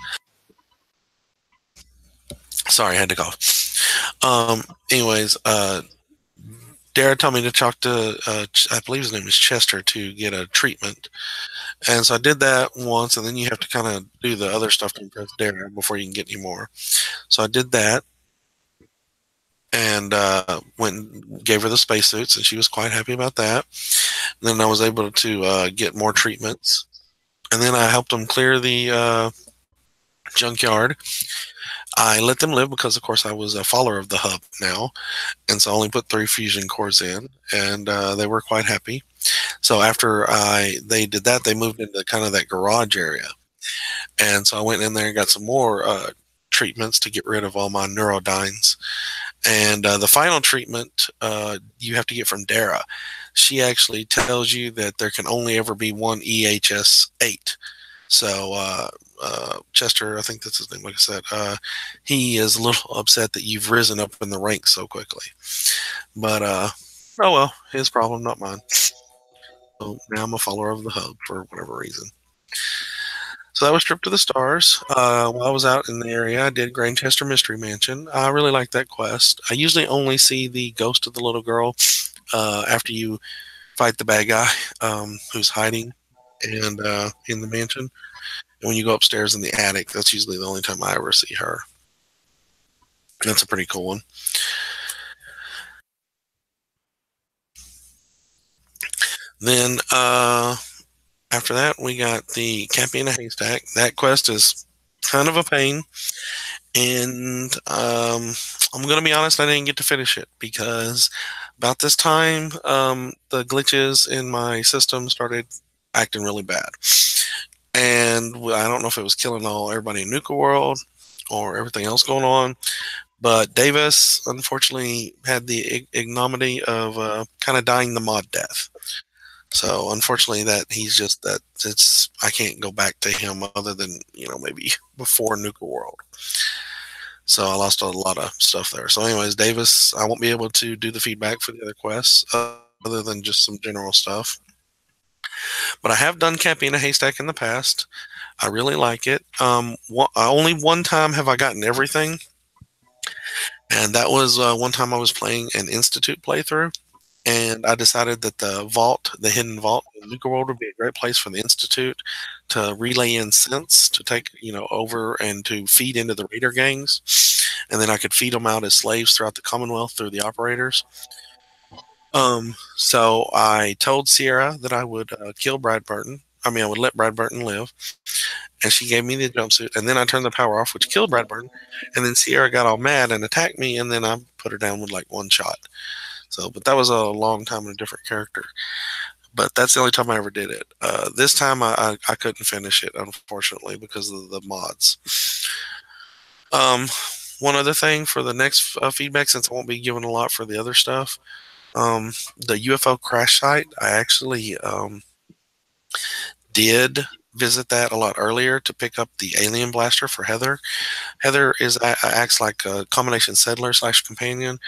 Sorry, I had to cough. Anyways, Dara told me to talk to, I believe his name is Chester, to get a treatment. And so I did that once, and then you have to kind of do the other stuff to impress Dara before you can get any more. So I did that and went and gave her the spacesuits, and she was quite happy about that. And then I was able to get more treatments. And then I helped them clear the junkyard. I let them live because, of course, I was a follower of the hub now, and so I only put 3 fusion cores in, and they were quite happy. So after they did that, they moved into kind of that garage area, and so I went in there and got some more treatments to get rid of all my neurodynes. And the final treatment you have to get from Dara. She actually tells you that there can only ever be one EHS8. So Chester, I think that's his name, like I said, he is a little upset that you've risen up in the ranks so quickly. But, oh well, his problem, not mine. So now I'm a follower of the hub for whatever reason. So that was Trip to the Stars. While I was out in the area, I did Grandchester Mystery Mansion. I really like that quest. I usually only see the ghost of the little girl after you fight the bad guy who's hiding and in the mansion. And when you go upstairs in the attic, that's usually the only time I ever see her. That's a pretty cool one. Then after that, we got the Cappy in a Haystack. That quest is kind of a pain. And I'm going to be honest, I didn't get to finish it because about this time, the glitches in my system started acting really bad. And I don't know if it was killing everybody in Nuka World or everything else going on. But Davis, unfortunately, had the ignominy of kind of dying the mod death. So unfortunately, I can't go back to him other than maybe before Nuka World. So I lost a lot of stuff there. So anyways, Davis, I won't be able to do the feedback for the other quests other than just some general stuff. But I have done Cappy in a Haystack in the past. I really like it. Only one time have I gotten everything. And that was one time I was playing an Institute playthrough. And I decided that the hidden vault in Nuka World would be a great place for the Institute to relay in sense, to take, over and to feed into the raider gangs. And then I could feed them out as slaves throughout the Commonwealth through the operators. So I told Sierra that I would kill Brad Burton. I would let Brad Burton live. And she gave me the jumpsuit. And then I turned the power off, which killed Brad Burton. And then Sierra got all mad and attacked me. And then I put her down with like one shot. So, but that was a long time in a different character. But that's the only time I ever did it. This time I couldn't finish it, unfortunately, because of the mods. One other thing for the next feedback, since I won't be giving a lot for the other stuff, the UFO crash site, I actually did visit that a lot earlier to pick up the alien blaster for Heather. Heather acts like a combination settler / companion.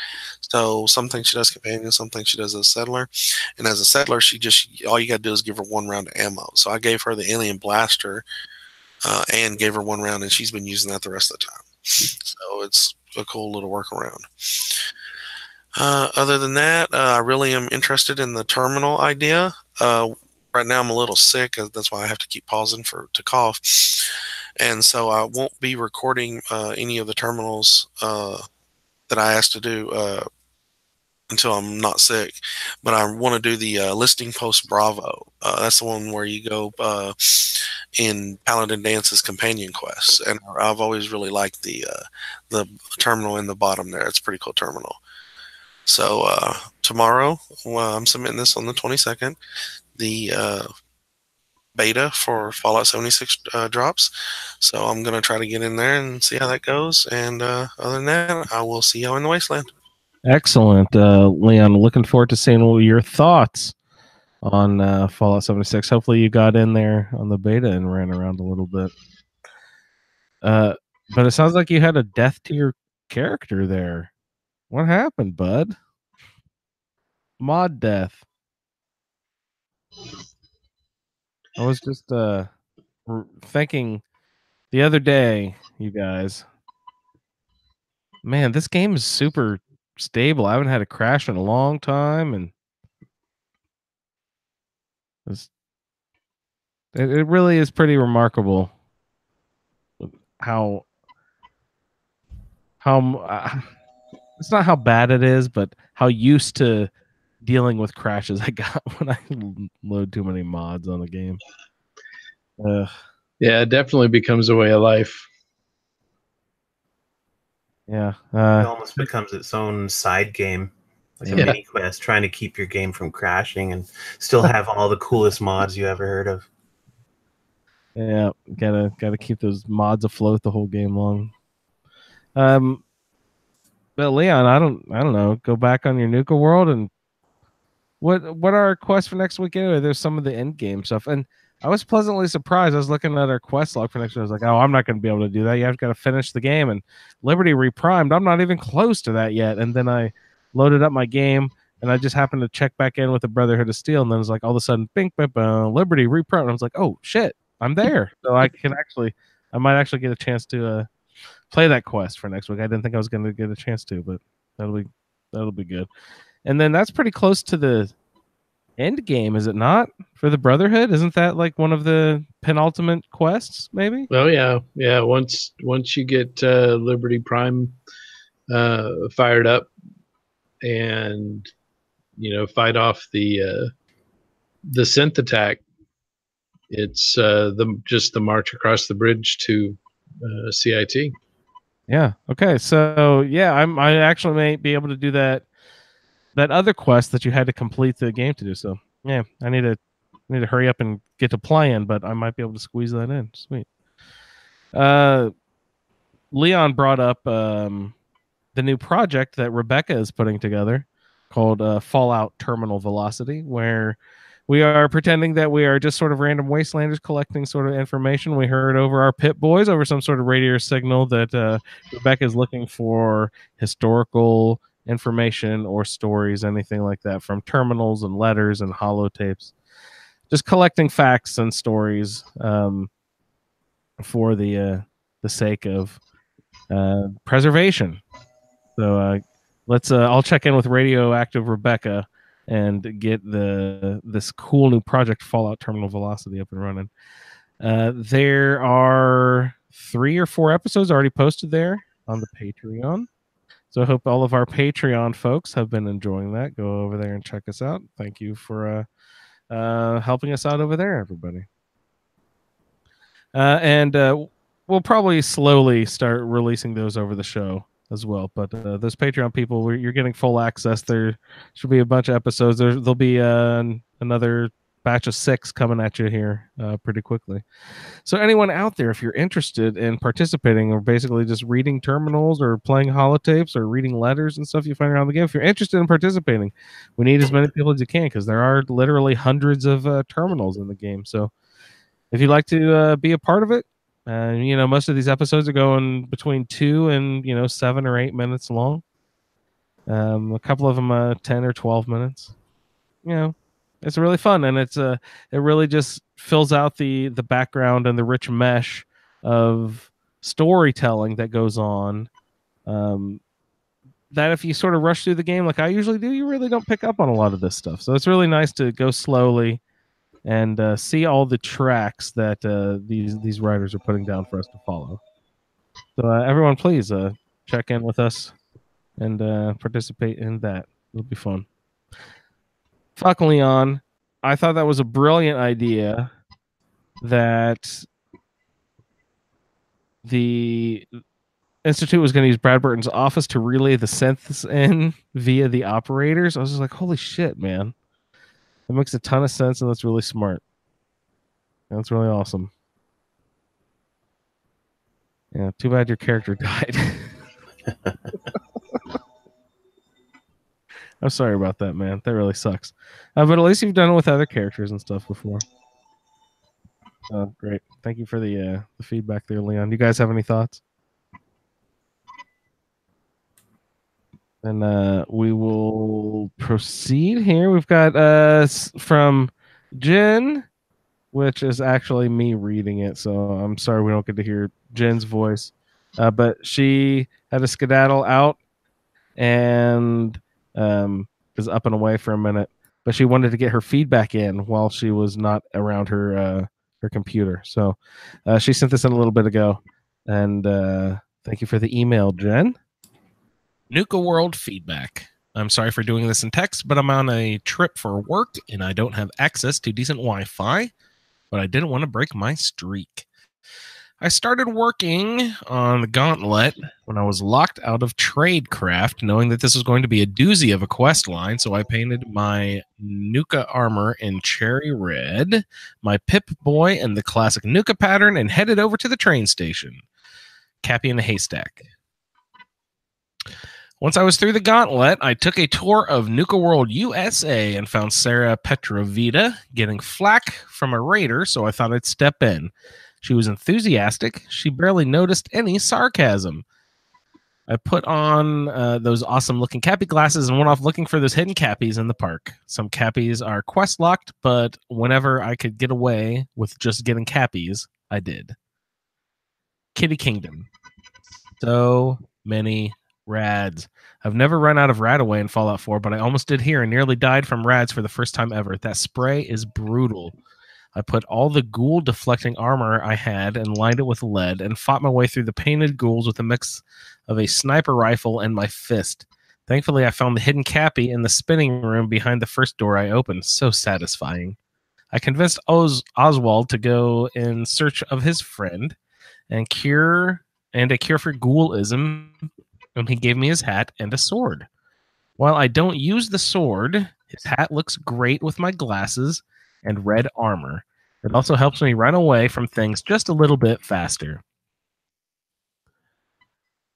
So something she does companion, something she does as settler. And as a settler, all you got to do is give her 1 round of ammo. So I gave her the alien blaster and gave her 1 round, and she's been using that the rest of the time. So it's a cool little workaround. Other than that, I really am interested in the terminal idea. Right now I'm a little sick. That's why I have to keep pausing to cough. And so I won't be recording any of the terminals that I asked to do until I'm not sick. But I want to do the Listing Post Bravo. That's the one where you go in Paladin Dance's companion quests, and I've always really liked the terminal in the bottom there. It's a pretty cool terminal. So tomorrow, I'm submitting this on the 22nd. The beta for Fallout 76 drops. So I'm going to try to get in there and see how that goes. And other than that, I will see y'all in the Wasteland. Excellent, Leon. Looking forward to seeing your thoughts on Fallout 76. Hopefully you got in there on the beta and ran around a little bit. But it sounds like you had a death to your character there. What happened, bud? Mod death. I was just thinking the other day, you guys. Man, this game is super stable. I haven't had a crash in a long time, and it really is pretty remarkable how it's not how bad it is, but how used to dealing with crashes I got when I load too many mods on a game. Yeah, it definitely becomes a way of life. Yeah. It almost becomes its own side game, like a mini quest, trying to keep your game from crashing and still have all the coolest mods you ever heard of. Yeah, gotta keep those mods afloat the whole game long. But Leon, I don't know. Go back on your Nuka world and what are our quests for next week anyway? There's some of the end game stuff, and I was pleasantly surprised. I was looking at our quest log for next week. I was like, oh, I'm not going to be able to do that. You have got to finish the game, and Liberty reprimed. I'm not even close to that yet. And then I loaded up my game, and I just happened to check back in with the Brotherhood of Steel, and then it was like all of a sudden, bing, bing, bing, Liberty reprimed. And I was like, oh shit, I'm there. So I might actually get a chance to play that quest for next week. I didn't think I was going to get a chance to, but that'll be good. And then that's pretty close to the end game, is it not? For the Brotherhood, isn't that like one of the penultimate quests? Maybe. Oh yeah. Once you get Liberty Prime fired up, and fight off the synth attack, it's just the march across the bridge to CIT. Yeah. Okay. So yeah, I actually may be able to do that other quest that you had to complete the game to do. So yeah, I need to hurry up and get to playing, but I might be able to squeeze that in. Sweet. Leon brought up the new project that Rebecca is putting together called Fallout Terminal Velocity, where we are pretending that we are just sort of random wastelanders collecting sort of information. We heard over our pit boys over some sort of radio signal that Rebecca is looking for historical information or stories, anything like that, from terminals and letters and holotapes. Just collecting facts and stories for the sake of preservation. So let's I'll check in with radioactive Rebecca and get this cool new project, Fallout Terminal Velocity, up and running. There are 3 or 4 episodes already posted there on the Patreon. So I hope all of our Patreon folks have been enjoying that. Go over there and check us out. Thank you for helping us out over there, everybody. And we'll probably slowly start releasing those over the show as well. But those Patreon people, you're getting full access. There should be a bunch of episodes. There'll be another batch of 6 coming at you here pretty quickly. So anyone out there, if you're interested in participating or basically just reading terminals or playing holotapes or reading letters and stuff you find around the game, if you're interested in participating, we need as many people as you can, because there are literally hundreds of terminals in the game. So if you'd like to be a part of it, most of these episodes are going between 2 and 7 or 8 minutes long. A couple of them 10 or 12 minutes. It's really fun, and it really just fills out the background and the rich mesh of storytelling that goes on. That if you sort of rush through the game like I usually do, you really don't pick up on a lot of this stuff. So it's really nice to go slowly and see all the tracks that these writers are putting down for us to follow. So everyone, please check in with us and participate in that. It'll be fun. Fuck Leon. I thought that was a brilliant idea that the Institute was going to use Brad Burton's office to relay the synths in via the operators. I was just like, holy shit, man. That makes a ton of sense, and that's really smart. That's really awesome. Yeah, too bad your character died. I'm sorry about that, man. That really sucks. But at least you've done it with other characters and stuff before. Great. Thank you for the feedback there, Leon. Do you guys have any thoughts? And we will proceed here. We've got from Jen, which is actually me reading it, so I'm sorry we don't get to hear Jen's voice. But she had a skedaddle out and is up and away for a minute. But she wanted to get her feedback in while she was not around her computer. So she sent this in a little bit ago. And thank you for the email, Jen. Nuka World feedback. I'm sorry for doing this in text, but I'm on a trip for work and I don't have access to decent Wi-Fi, but I didn't want to break my streak. I started working on the Gauntlet when I was locked out of Tradecraft, knowing that this was going to be a doozy of a quest line, so I painted my Nuka armor in cherry red, my Pip-Boy in the classic Nuka pattern, and headed over to the train station. Cappy in a haystack. Once I was through the Gauntlet, I took a tour of Nuka World USA and found Sarah Petrovita getting flack from a raider, so I thought I'd step in. She was enthusiastic. She barely noticed any sarcasm. I put on those awesome-looking Cappy glasses and went off looking for those hidden Cappies in the park. Some Cappies are quest-locked, but whenever I could get away with just getting Cappies, I did. Kitty Kingdom. So many rads. I've never run out of Radaway in Fallout 4, but I almost did here and nearly died from rads for the first time ever. That spray is brutal. I put all the ghoul deflecting armor I had and lined it with lead and fought my way through the painted ghouls with a mix of a sniper rifle and my fist. Thankfully, I found the hidden Cappy in the spinning room behind the first door I opened. So satisfying. I convinced Oswald to go in search of his friend and a cure for ghoulism, and he gave me his hat and a sword. While I don't use the sword, his hat looks great with my glasses and red armor. It also helps me run away from things just a little bit faster.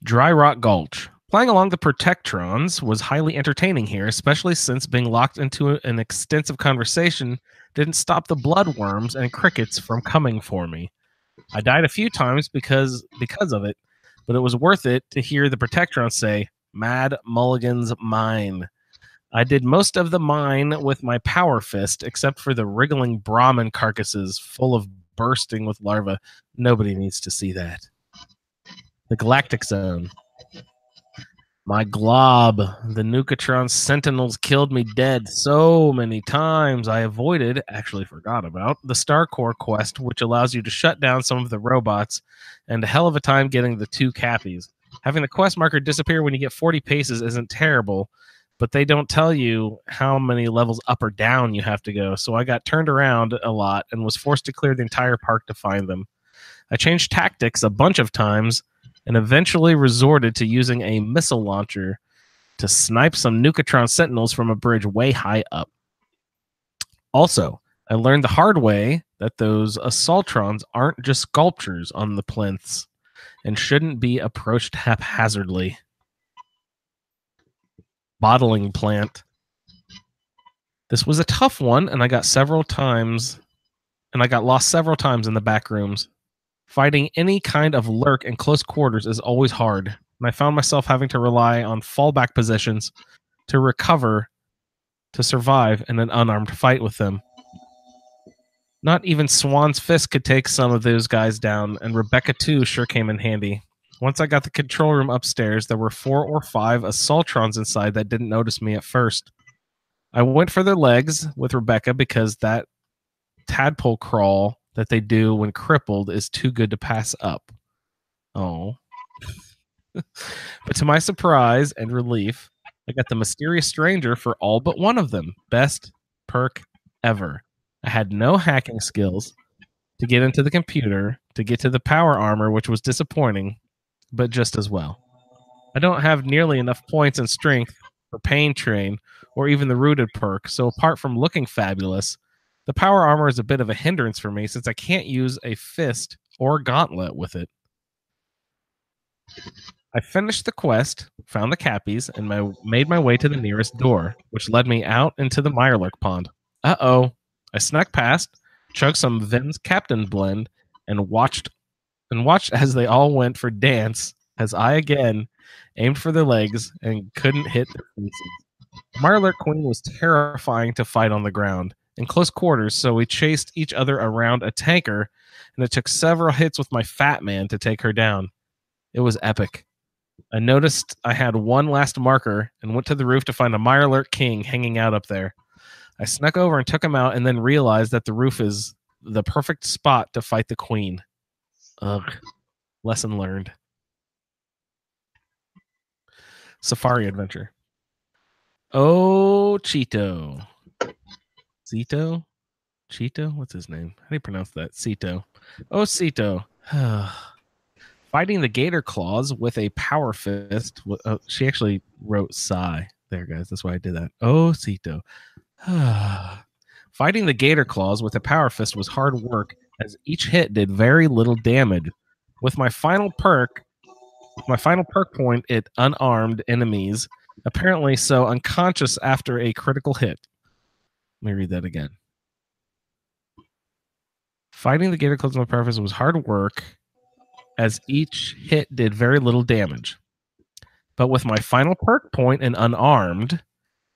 Dry Rock Gulch. Playing along the Protectrons was highly entertaining here, especially since being locked into an extensive conversation didn't stop the bloodworms and crickets from coming for me. I died a few times because of it, but it was worth it to hear the Protectrons say, "Mad Mulligan's mine." I did most of the mine with my power fist, except for the wriggling Brahmin carcasses full of bursting with larvae. Nobody needs to see that. The Galactic Zone. My glob. The Nukatron Sentinels killed me dead so many times. I forgot about, the Star Core quest, which allows you to shut down some of the robots, and a hell of a time getting the 2 Cappies. Having the quest marker disappear when you get 40 paces isn't terrible, but they don't tell you how many levels up or down you have to go, so I got turned around a lot and was forced to clear the entire park to find them. I changed tactics a bunch of times and eventually resorted to using a missile launcher to snipe some Nukatron Sentinels from a bridge way high up. Also, I learned the hard way that those Assaultrons aren't just sculptures on the plinths and shouldn't be approached haphazardly. Bottling plant. This was a tough one, and I got lost several times in the back rooms. Fighting any kind of lurk in close quarters is always hard, and I found myself having to rely on fallback positions to recover to survive in an unarmed fight with them. Not even Swan's Fist could take some of those guys down, and Rebecca too sure came in handy. Once I got the control room upstairs, there were 4 or 5 Assaultrons inside that didn't notice me at first. I went for their legs with Rebecca because that tadpole crawl that they do when crippled is too good to pass up. Oh. But to my surprise and relief, I got the Mysterious Stranger for all but one of them. Best perk ever. I had no hacking skills to get into the computer, to get to the power armor, which was disappointing, but just as well. I don't have nearly enough points and strength for Pain Train or even the Rooted perk, so apart from looking fabulous, the power armor is a bit of a hindrance for me since I can't use a fist or gauntlet with it. I finished the quest, found the cappies, and made my way to the nearest door, which led me out into the Mirelurk pond. Uh-oh. I snuck past, chugged some Vim's Captain blend, and watched as they all went for dance as I again aimed for their legs and couldn't hit their faces. The Mirelurk Queen was terrifying to fight on the ground in close quarters, so we chased each other around a tanker, and it took several hits with my fat man to take her down. It was epic. I noticed I had one last marker and went to the roof to find a Mirelurk King hanging out up there. I snuck over and took him out and then realized that the roof is the perfect spot to fight the queen. Ugh. Lesson learned. Safari adventure. Oh, Cheeto. Zito? Cheeto? What's his name? How do you pronounce that? Cito. Oh, Cito. Fighting the gator claws with a power fist. She actually wrote sigh there, guys. That's why I did that. Oh, Cito. Fighting the gator claws with a power fist was hard work, as each hit did very little damage. With my final perk point, it unarmed enemies, apparently so unconscious after a critical hit. Let me read that again. Fighting the gator claws with a power fist was hard work, as each hit did very little damage. But with my final perk point and unarmed,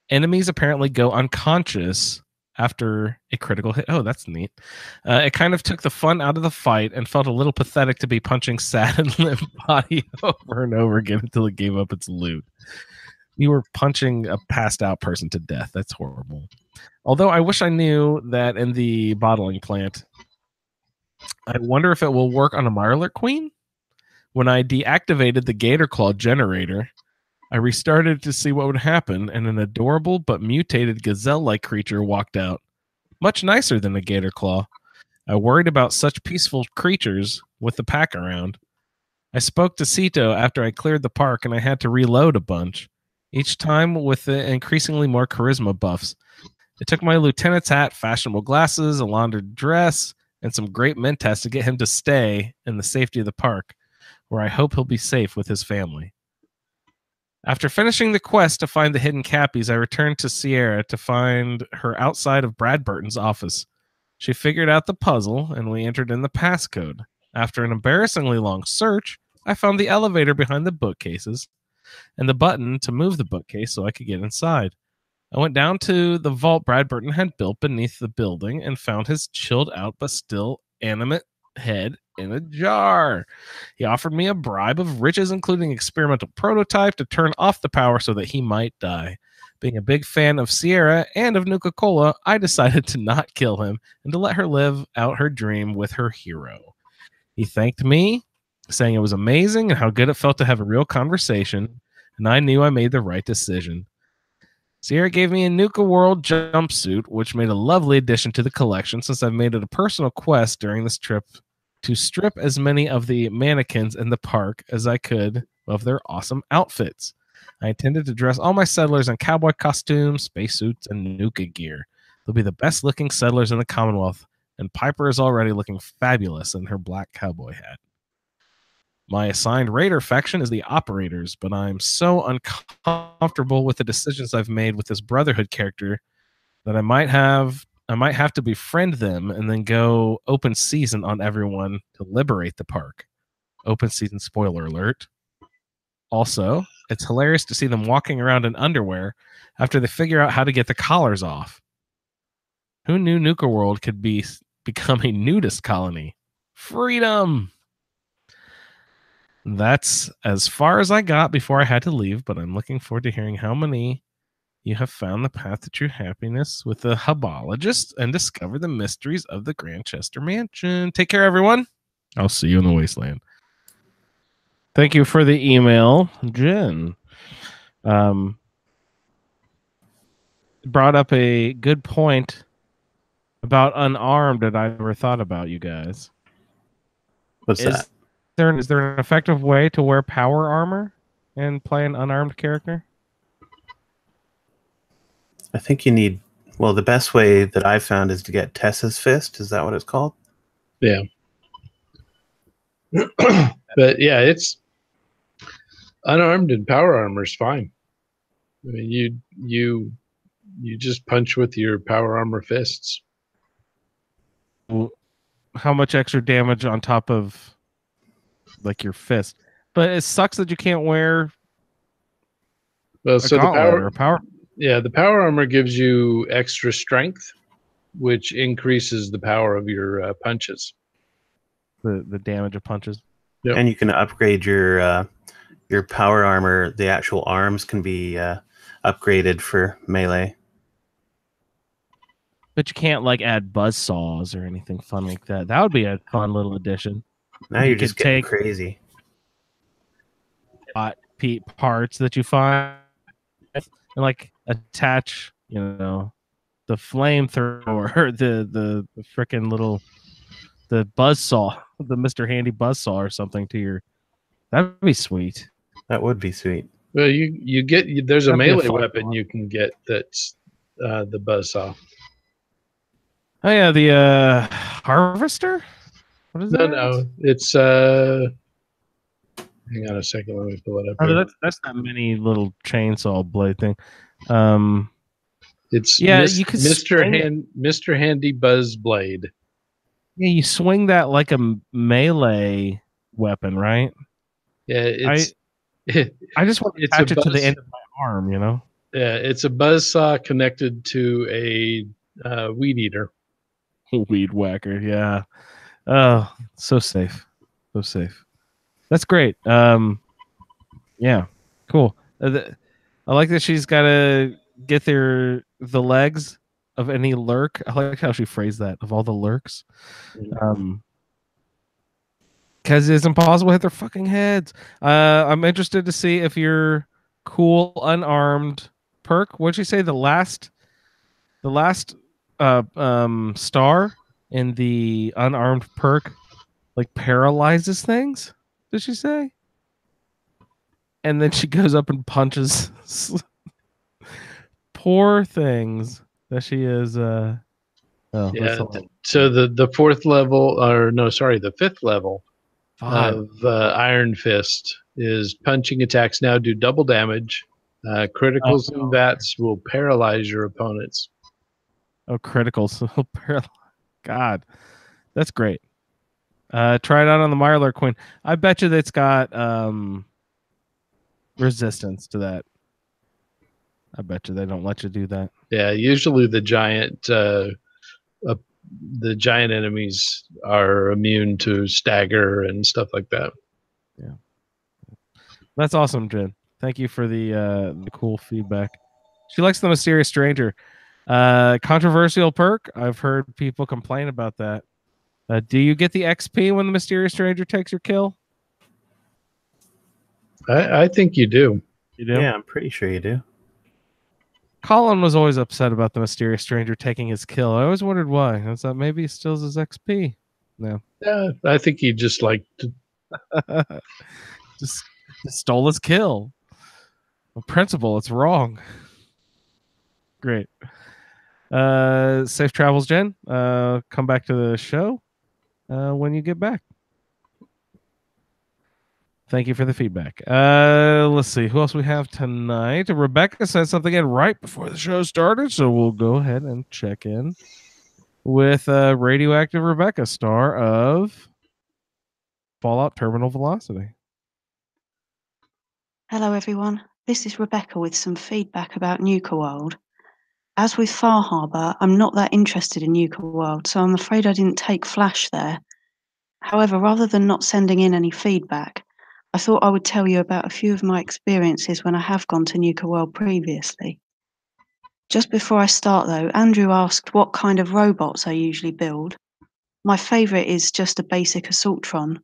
enemies apparently go unconscious after a critical hit. Oh, that's neat. It kind of took the fun out of the fight and felt a little pathetic to be punching sad and limp body over and over again until it gave up its loot. You were punching a passed out person to death. That's horrible. Although I wish I knew that in the bottling plant. I wonder if it will work on a Mirelurk Queen? When I deactivated the Gator Claw generator, I restarted to see what would happen, and an adorable but mutated gazelle-like creature walked out. Much nicer than a Gator Claw. I worried about such peaceful creatures with the pack around. I spoke to Cito after I cleared the park, and I had to reload a bunch, each time with the increasingly more charisma buffs. It took my lieutenant's hat, fashionable glasses, a laundered dress, and some great mentats to get him to stay in the safety of the park, where I hope he'll be safe with his family. After finishing the quest to find the hidden cappies, I returned to Sierra to find her outside of Brad Burton's office. She figured out the puzzle, and we entered in the passcode. After an embarrassingly long search, I found the elevator behind the bookcases and the button to move the bookcase so I could get inside. I went down to the vault Brad Burton had built beneath the building and found his chilled out but still animate head in a jar. He offered me a bribe of riches, including experimental prototype to turn off the power so that he might die. Being a big fan of Sierra and of Nuka-Cola, I decided to not kill him and to let her live out her dream with her hero. He thanked me, saying it was amazing and how good it felt to have a real conversation, and I knew I made the right decision. Sierra gave me a Nuka World jumpsuit, which made a lovely addition to the collection since I've made it a personal quest during this trip to strip as many of the mannequins in the park as I could of their awesome outfits. I intended to dress all my settlers in cowboy costumes, spacesuits, and Nuka gear. They'll be the best looking settlers in the Commonwealth, and Piper is already looking fabulous in her black cowboy hat. My assigned raider faction is the Operators, but I'm so uncomfortable with the decisions I've made with this Brotherhood character that I might have to befriend them and then go open season on everyone to liberate the park. Open season spoiler alert. Also, it's hilarious to see them walking around in underwear after they figure out how to get the collars off. Who knew Nuka World could become a nudist colony? Freedom! That's as far as I got before I had to leave, but I'm looking forward to hearing how many you have found the path to true happiness with the Hubologist and discover the mysteries of the Grantchester Mansion. Take care, everyone. I'll see you in the wasteland. Thank you for the email, Jen. brought up a good point about unarmed that I never thought about, you guys. What's that? Is there an effective way to wear power armor and play an unarmed character? I think you need. Well, the best way that I've found is to get Tessa's fist. Is that what it's called? Yeah. But yeah, it's unarmed and power armor is fine. I mean, you just punch with your power armor fists. Well, how much extra damage on top of like your fist? But it sucks that you can't wear Well, a so the gauntlet or a power. Yeah, the power armor gives you extra strength, which increases the power of your punches. The damage of punches. Yep. And you can upgrade your power armor. The actual arms can be upgraded for melee. But you can't like add buzz saws or anything fun like that. That would be a fun little addition. Now You you're just could getting take- crazy. Parts that you find and like attach, the flamethrower, the freaking little the buzz saw, the Mr. Handy buzz saw or something to your. That'd be sweet. That would be sweet. Well, you get there's a That'd be a melee fun weapon one. you can get that's the buzzsaw. Oh yeah, the harvester. What is that? No, it's hang on a second, let me pull it up Oh, here. that's that mini little chainsaw blade thing. It's yeah, you could swing it. Mr. Handy Buzz Blade. Yeah, you swing that like a melee weapon, right? Yeah, it's I just want to it's attach a it to the buzz- end of my arm, yeah, it's a buzzsaw connected to a weed eater. Weed whacker, yeah. Oh, so safe. So safe. That's great. Yeah, cool. I like that she's got to get the legs of any lurk. I like how she phrased that, of all the lurks. Because it's impossible to hit their fucking heads. I'm interested to see if your cool unarmed perk. What'd you say? The last star in the unarmed perk like paralyzes things. Did she say? And then she goes up and punches poor things that she is. Yeah. So the fourth level, or no, sorry, the fifth level of Iron Fist is punching attacks now do double damage. Criticals and VATs will paralyze your opponents. Oh, criticals. God, that's great. Try it out on the Mirelurk Queen. I bet you that it's got resistance to that. I bet you they don't let you do that. Yeah, usually the giant enemies are immune to stagger and stuff like that. Yeah, that's awesome, Jen. Thank you for the cool feedback. She likes the Mysterious Stranger. Controversial perk. I've heard people complain about that. Do you get the XP when the Mysterious Stranger takes your kill? I think you do. You do? Yeah, I'm pretty sure you do. Colin was always upset about the Mysterious Stranger taking his kill. I always wondered why. I thought maybe he steals his XP. No. Yeah, I think he just just stole his kill. On principle, it's wrong. Great. Safe travels, Jen. Come back to the show when you get back. Thank you for the feedback. Let's see who else we have tonight. Rebecca said something in right before the show started, so we'll go ahead and check in with Radioactive Rebecca, star of Fallout Terminal Velocity. Hello, everyone. This is Rebecca with some feedback about Nuka World. As with Far Harbour, I'm not that interested in Nuka World, so I'm afraid I didn't take Flash there. However, rather than not sending in any feedback, I thought I would tell you about a few of my experiences when I have gone to Nuka World previously. Just before I start though, Andrew asked what kind of robots I usually build. My favourite is just a basic Assaultron.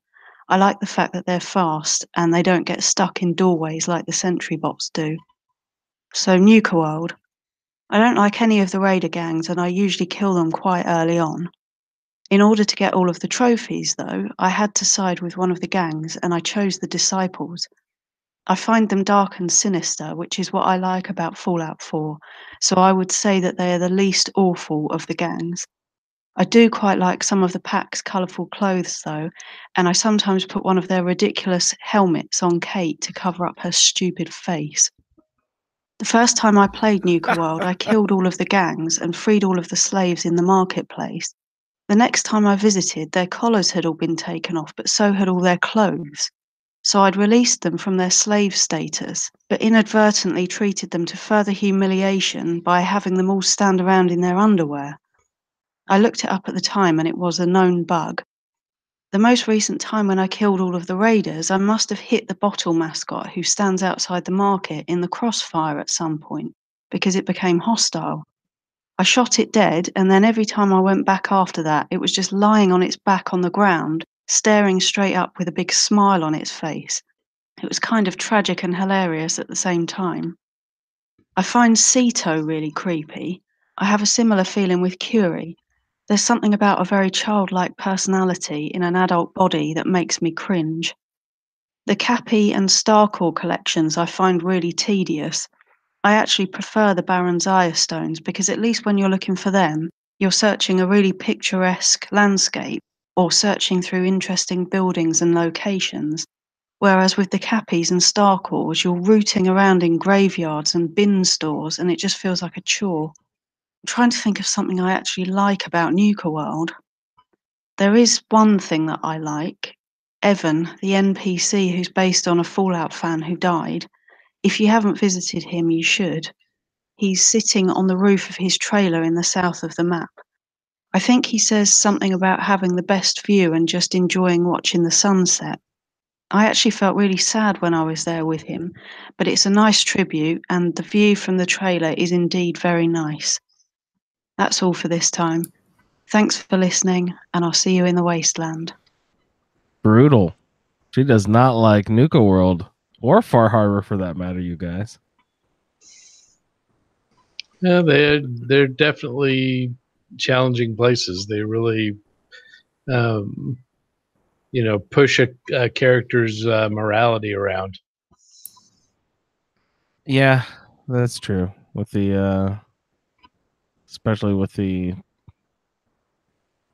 I like the fact that they're fast and they don't get stuck in doorways like the sentry bots do. So Nuka World. I don't like any of the raider gangs, and I usually kill them quite early on. In order to get all of the trophies, though, I had to side with one of the gangs, and I chose the Disciples. I find them dark and sinister, which is what I like about Fallout 4, so I would say that they are the least awful of the gangs. I do quite like some of the pack's colourful clothes, though, and I sometimes put one of their ridiculous helmets on Kate to cover up her stupid face. The first time I played Nuka World, I killed all of the gangs and freed all of the slaves in the marketplace. The next time I visited, their collars had all been taken off, but so had all their clothes. So I'd released them from their slave status, but inadvertently treated them to further humiliation by having them all stand around in their underwear. I looked it up at the time, and it was a known bug. The most recent time when I killed all of the raiders, I must have hit the bottle mascot who stands outside the market in the crossfire at some point, because it became hostile. I shot it dead, and then every time I went back after that, it was just lying on its back on the ground, staring straight up with a big smile on its face. It was kind of tragic and hilarious at the same time. I find Ceto really creepy. I have a similar feeling with Curie. There's something about a very childlike personality in an adult body that makes me cringe. The Cappy and Starcore collections I find really tedious. I actually prefer the Baron's Eye stones because at least when you're looking for them, you're searching a really picturesque landscape or searching through interesting buildings and locations. Whereas with the Cappies and Starcores, you're rooting around in graveyards and bin stores, and it just feels like a chore. I'm trying to think of something I actually like about Nuka World. There is one thing that I like. Evan, the NPC who's based on a Fallout fan who died. If you haven't visited him, you should. He's sitting on the roof of his trailer in the south of the map. I think he says something about having the best view and just enjoying watching the sunset. I actually felt really sad when I was there with him, but it's a nice tribute, and the view from the trailer is indeed very nice. That's all for this time. Thanks for listening, and I'll see you in the wasteland. Brutal. She does not like Nuka World or Far Harbor for that matter, you guys. Yeah, they're definitely challenging places. They really, push a character's morality around. Yeah, that's true. With the especially with the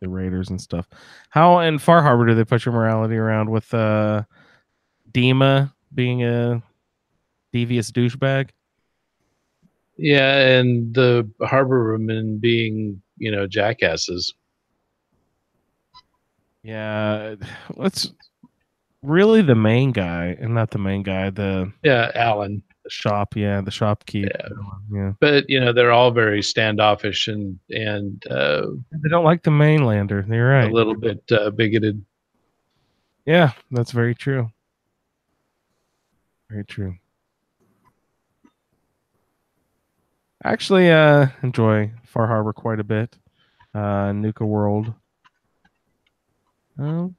Raiders and stuff. How in Far Harbor do they push your morality around with Dima being a devious douchebag? Yeah, and the harbormen being, jackasses. Yeah, it's really the main guy, and not the main guy. Alan. The shop, the shopkeep. Yeah. But they're all very standoffish and They don't like the mainlander. You're right. a little bit bigoted. Yeah, that's very true. Very true. I actually enjoy Far Harbor quite a bit. Nuka World. I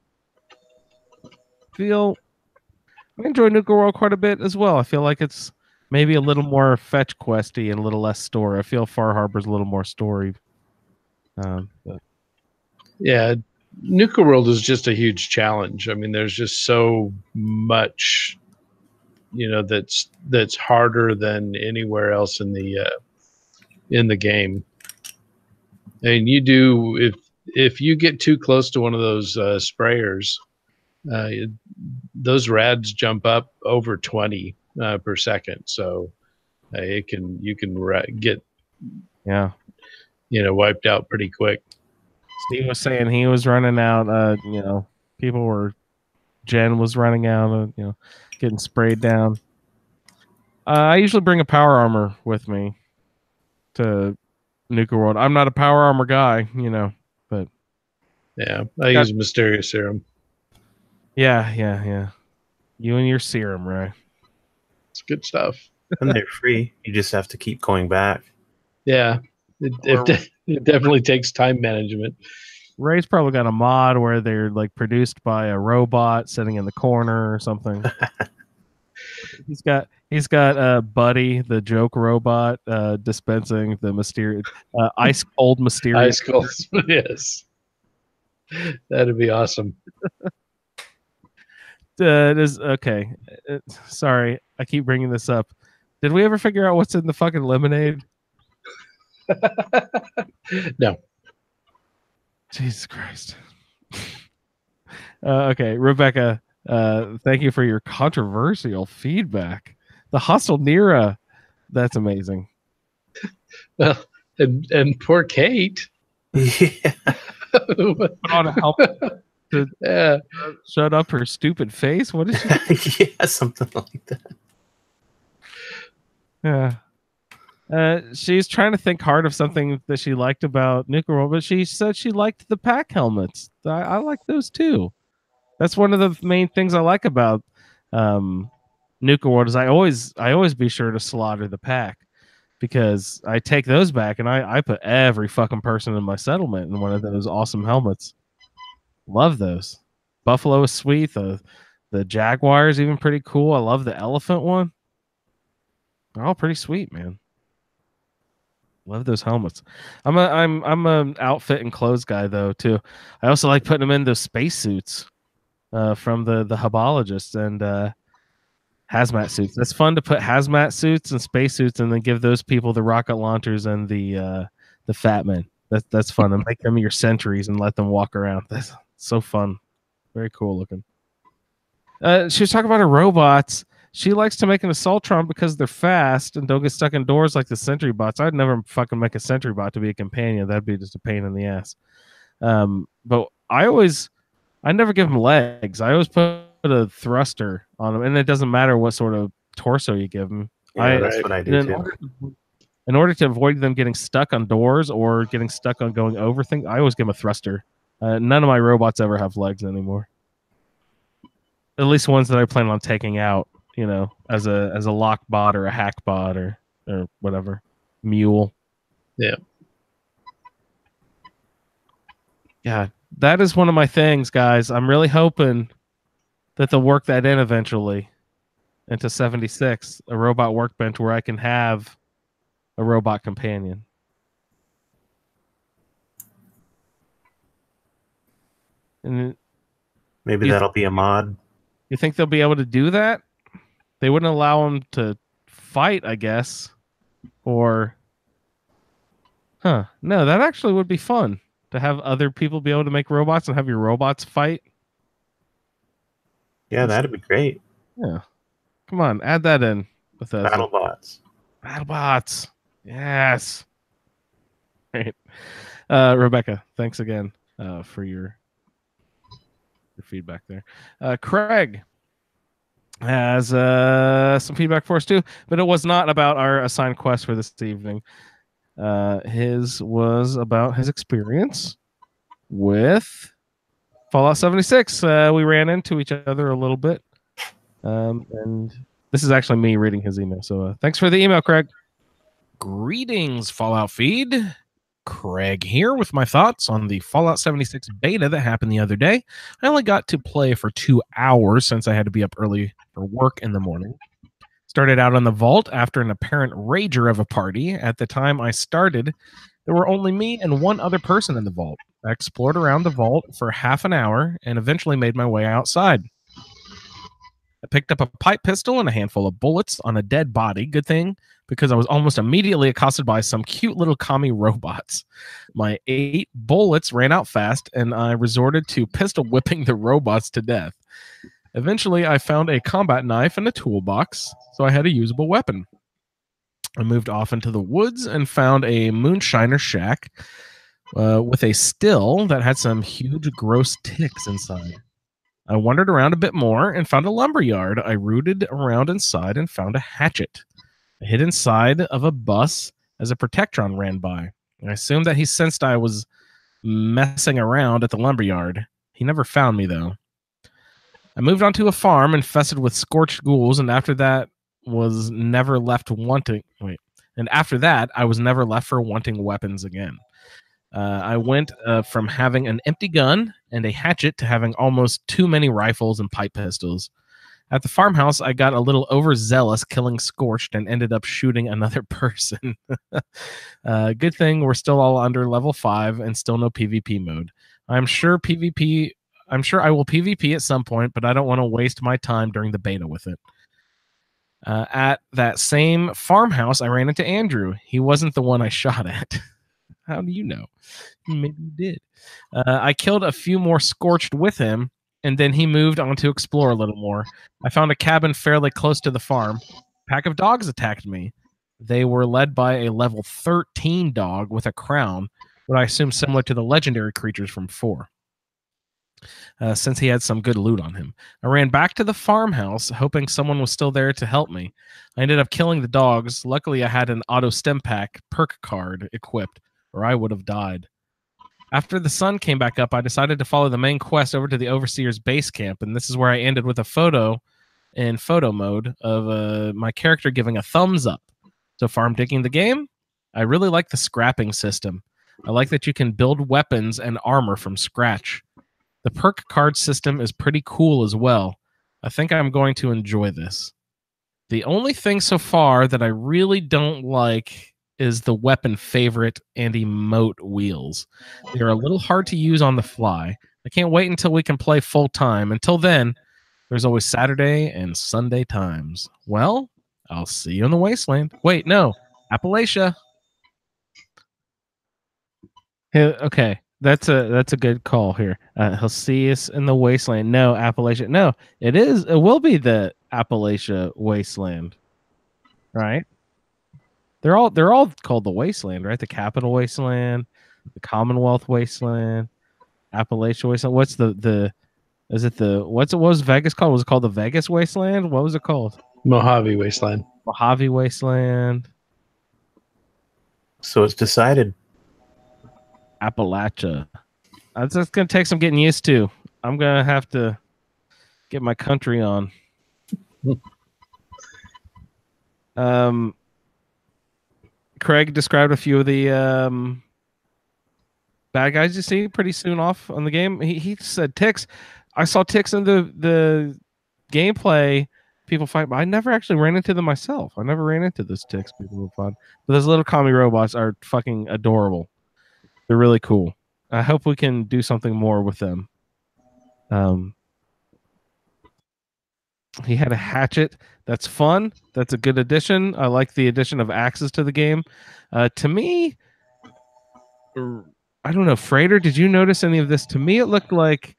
enjoy Nuka World quite a bit as well. I feel like it's maybe a little more fetch questy and a little less story. I feel Far Harbor's a little more story. But Yeah, Nuka World is just a huge challenge. I mean, there's just so much, that's harder than anywhere else in the game. And you do if you get too close to one of those sprayers, those rads jump up over 20 per second. So you can get wiped out pretty quick. Steve was saying he was running out. Jen was running out. Getting sprayed down. I usually bring a power armor with me to Nuka World. I'm not a power armor guy, but yeah, I use a mysterious serum. Yeah. You and your serum, right? It's good stuff. And they're free. You just have to keep going back. Yeah, it definitely takes time management. Ray's probably got a mod where they're like produced by a robot sitting in the corner or something. He He's got Buddy, the joke robot, dispensing the mysterious ice cold mysterious. Ice cold. Yes. That'd be awesome. Okay. Sorry, I keep bringing this up. Did we ever figure out what's in the fucking lemonade? No. Jesus Christ. Okay, Rebecca, thank you for your controversial feedback. The hostile Nira, that's amazing. Well, and poor Kate. Yeah. Put on a help to Yeah. shut up her stupid face. What is she? Yeah, something like that. Yeah. She's trying to think hard of something that she liked about Nuka World, but she said she liked the pack helmets. I like those too. That's one of the main things I like about Nuka World is I always be sure to slaughter the pack because I take those back and I put every fucking person in my settlement in one of those awesome helmets. Love those. Buffalo is sweet. The Jaguar is even pretty cool. I love the elephant one. They're all pretty sweet, man. Love those helmets. I'm an outfit and clothes guy though too. I also like putting them in those spacesuits from the Hubologists and hazmat suits. That's fun to put hazmat suits and spacesuits and then give those people the rocket launchers and the Fat Men. That's fun. And make them your sentries and let them walk around. That's so fun. Very cool looking. She was talking about her robots. She likes to make an Assaultron because they're fast and don't get stuck indoors like the Sentry bots. I'd never fucking make a Sentry bot to be a companion. That'd be just a pain in the ass. But I never give them legs. I always put a thruster on them, and it doesn't matter what sort of torso you give them. Yeah, that's what I do too. In order to avoid them getting stuck on doors or getting stuck on going over things, I always give them a thruster. None of my robots ever have legs anymore. At least ones that I plan on taking out, you know, as a lock bot or a hack bot or whatever. Mule. Yeah. Yeah. That is one of my things, guys. I'm really hoping that they'll work that in eventually into 76, a robot workbench where I can have a robot companion. And Maybe that'll be a mod. you think they'll be able to do that? They wouldn't allow them to fight, I guess. Or, no, that actually would be fun to have other people be able to make robots and have your robots fight. Yeah, that'd be great. Yeah. Come on, add that in with us. BattleBots. BattleBots. Yes. Great. Rebecca, thanks again for your feedback there. Craig has some feedback for us too, but it was not about our assigned quest for this evening. His was about his experience with Fallout 76. We ran into each other a little bit. And this is actually me reading his email. So thanks for the email, Craig. Greetings, Fallout Feed. Craig here with my thoughts on the Fallout 76 beta that happened the other day. I only got to play for 2 hours since I had to be up early for work in the morning. Started out on the vault after an apparent rager of a party. At the time I started, there were only me and one other person in the vault. I explored around the vault for half an hour and eventually made my way outside. I picked up a pipe pistol and a handful of bullets on a dead body. Good thing, because I was almost immediately accosted by some cute little commie robots. My 8 bullets ran out fast, and I resorted to pistol whipping the robots to death. Eventually, I found a combat knife and a toolbox, so I had a usable weapon. I moved off into the woods and found a moonshiner shack with a still that had some huge gross ticks inside. I wandered around a bit more and found a lumberyard. I rooted around inside and found a hatchet. I hid inside of a bus as a Protectron ran by. I assumed that he sensed I was messing around at the lumberyard. He never found me, though. I moved onto a farm infested with scorched ghouls, and after that was never left wanting. And after that, I was never left for wanting weapons again. I went from having an empty gun and a hatchet to having almost too many rifles and pipe pistols. At the farmhouse, I got a little overzealous killing Scorched and ended up shooting another person. Good thing we're still all under level 5 and still no PvP mode. I'm sure I will PvP at some point, but I don't want to waste my time during the beta with it. At that same farmhouse, I ran into Andrew. He wasn't the one I shot at. How do you know? Maybe you did. I killed a few more Scorched with him, and then he moved on to explore a little more. I found a cabin fairly close to the farm. A pack of dogs attacked me. They were led by a level 13 dog with a crown, what I assume similar to the legendary creatures from 4. Since he had some good loot on him. I ran back to the farmhouse, hoping someone was still there to help me. I ended up killing the dogs. Luckily, I had an auto stem pack perk card equipped, or I would have died. After the sun came back up, I decided to follow the main quest over to the Overseer's base camp, and this is where I ended with a photo in photo mode of my character giving a thumbs up. So far, I'm digging the game. I really like the scrapping system. I like that you can build weapons and armor from scratch. The perk card system is pretty cool as well. I think I'm going to enjoy this. The only thing so far that I really don't like is the weapon favorite and emote wheels. They're a little hard to use on the fly. I can't wait until we can play full time. Until then, there's always Saturday and Sunday times. Well, I'll see you in the wasteland. Wait, no, Appalachia. Hey, okay. That's a good call here. He'll see us in the wasteland. No, Appalachia. No, it will be the Appalachia wasteland, right? They're all called the wasteland, right? The Capital Wasteland, the Commonwealth Wasteland, Appalachia Wasteland. What's what was Vegas called? Was it called the Vegas Wasteland? What was it called? Mojave Wasteland. Mojave Wasteland. So it's decided. Appalachia. That's going to take some getting used to. I'm going to have to get my country on. Craig described a few of the bad guys you see pretty soon off on the game. He said ticks. I saw ticks in the gameplay. People fight, but I never actually ran into them myself. I never ran into those ticks. People were fun. But those little commie robots are fucking adorable. They're really cool. I hope we can do something more with them. He had a hatchet. That's fun. That's a good addition. I like the addition of axes to the game. To me, I don't know, Freighter, did you notice any of this? To me, it looked like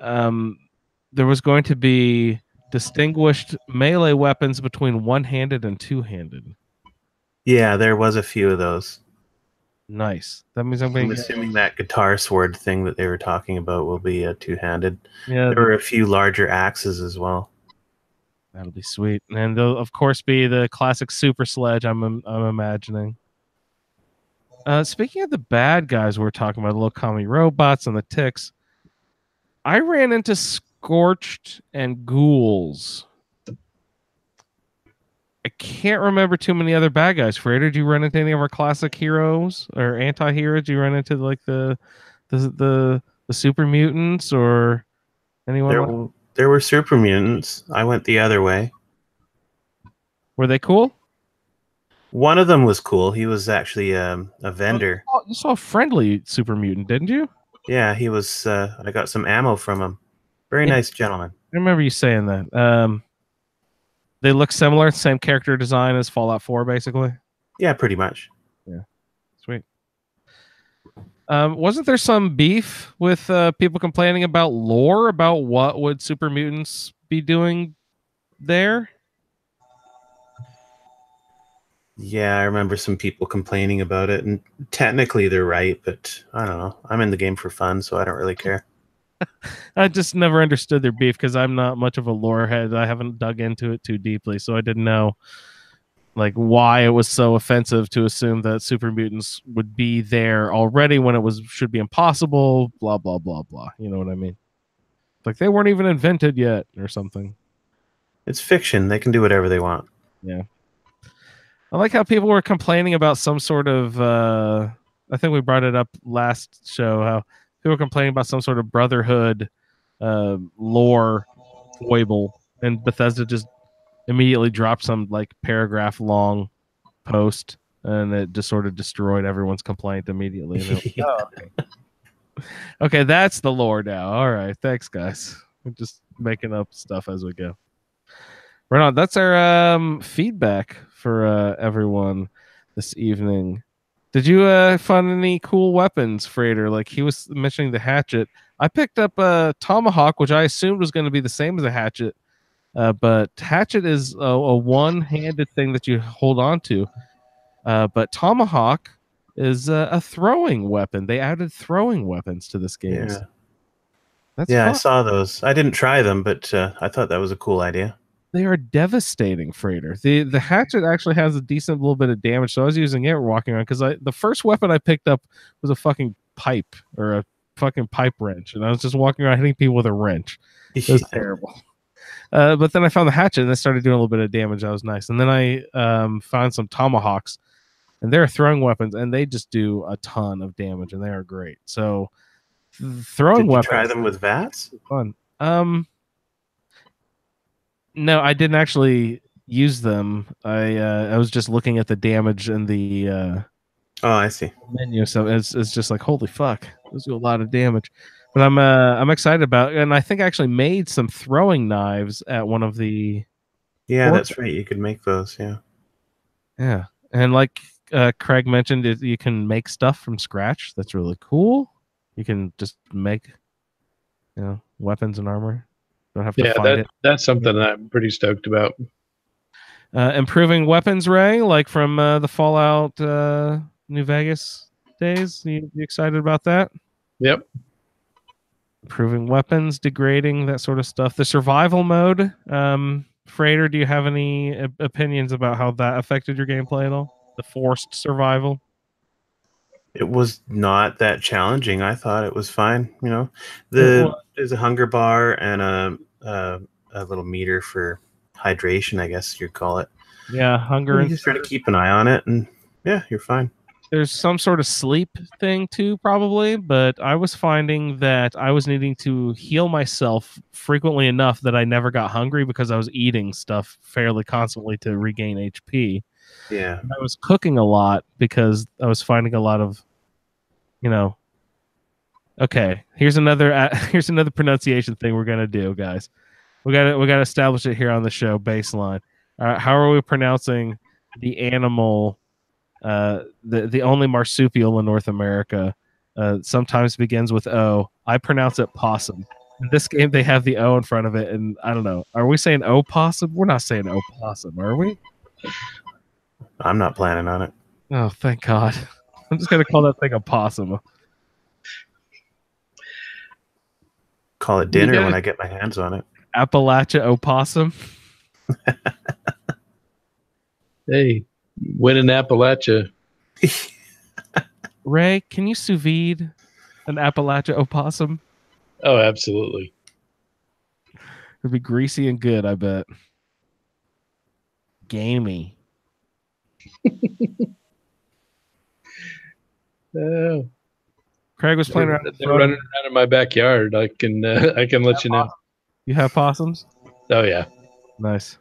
there was going to be distinguished melee weapons between one-handed and two-handed. Yeah, there was a few of those. Nice. That means I'm assuming that guitar sword thing that they were talking about will be two-handed. Yeah, there were a few larger axes as well. That'll be sweet, and there'll of course be the classic super sledge. I'm imagining. Speaking of the bad guys, we're talking about the little commie robots and the ticks. I ran into Scorched and ghouls. I can't remember too many other bad guys. Freighter, did you run into any of our classic heroes or anti-heroes? Did you run into like the super mutants or anyone? There were super mutants. I went the other way. Were they cool? One of them was cool. He was actually a vendor. Oh, you saw a friendly super mutant, didn't you? Yeah, he was. I got some ammo from him. Very nice gentleman. I remember you saying that. They look similar, same character design as Fallout 4, basically. Yeah, pretty much. Yeah, sweet. Wasn't there some beef with people complaining about lore, about what would super mutants be doing there? Yeah, I remember some people complaining about it, and technically they're right, but I don't know. I'm in the game for fun, so I don't really care. I just never understood their beef because I'm not much of a lore head. I haven't dug into it too deeply, so I didn't know like why it was so offensive to assume that super mutants would be there already when it should be impossible. Blah blah blah blah. You know what I mean? Like they weren't even invented yet, or something. It's fiction. They can do whatever they want. Yeah. I like how people were complaining about some sort of. I think we brought it up last show. How people were complaining about some sort of brotherhood lore foible and Bethesda just immediately dropped some like paragraph long post, and it just sort of destroyed everyone's complaint immediately. And they're like, Yeah. oh, okay, that's the lore now. All right, thanks, guys. We're just making up stuff as we go. Right on. That's our feedback for everyone this evening. Did you find any cool weapons, Freighter? Like he was mentioning the hatchet. I picked up a tomahawk, which I assumed was going to be the same as a hatchet, but hatchet is a one-handed thing that you hold on to. But tomahawk is a throwing weapon. They added throwing weapons to this game. Yeah. That's Yeah, I fun. saw those. I didn't try them, but I thought that was a cool idea. They are devastating, Freighter. The hatchet actually has a decent little bit of damage, so I was using it walking around because the first weapon I picked up was a fucking pipe or a fucking pipe wrench, and I was just walking around hitting people with a wrench. It was terrible. But then I found the hatchet and it started doing a little bit of damage. That was nice. And then I found some tomahawks, and they're throwing weapons, and they just do a ton of damage, and they are great. So throwing Did you weapons. try them with VATS? Fun. No, I didn't actually use them. I was just looking at the damage in the Oh, I see. menu, so it's just like holy fuck, those do a lot of damage. But I'm excited about it, and I think I actually made some throwing knives at one of the Yeah, Or- that's right. You could make those. Yeah. and like Craig mentioned, you can make stuff from scratch. That's really cool. You can just make weapons and armor. Don't have to Yeah, find it. that's something that I'm pretty stoked about. Improving weapons, Ray, like from the Fallout New Vegas days. You excited about that? Yep. Improving weapons, degrading, that sort of stuff. The survival mode. Freighter, do you have any opinions about how that affected your gameplay at all? The forced survival? It was not that challenging. I thought it was fine. was. There's a hunger bar and a little meter for hydration, I guess you'd call it. Yeah, hunger. You And just try to keep an eye on it, and yeah, you're fine. there's some sort of sleep thing too, probably, but I was finding that I was needing to heal myself frequently enough that I never got hungry because I was eating stuff fairly constantly to regain HP. Yeah. I was cooking a lot because I was finding a lot of, okay, here's another pronunciation thing we're gonna do, guys. We gotta establish it here on the show baseline. How are we pronouncing the animal? The only marsupial in North America sometimes begins with O. I pronounce it possum. In this game, they have the O in front of it, and I don't know. Are we saying opossum? We're not saying opossum, are we? I'm not planning on it. Oh, thank God. I'm just gonna call that thing a possum. Call it dinner when I get my hands on it. Appalachia opossum. Hey, winning Appalachia. Ray, can you sous vide an Appalachia opossum? Oh, absolutely. It'd be greasy and good, I bet. Gamey. Oh, Craig was playing around. they're running around in my backyard. I can let you know. You have possums? Oh yeah. Nice.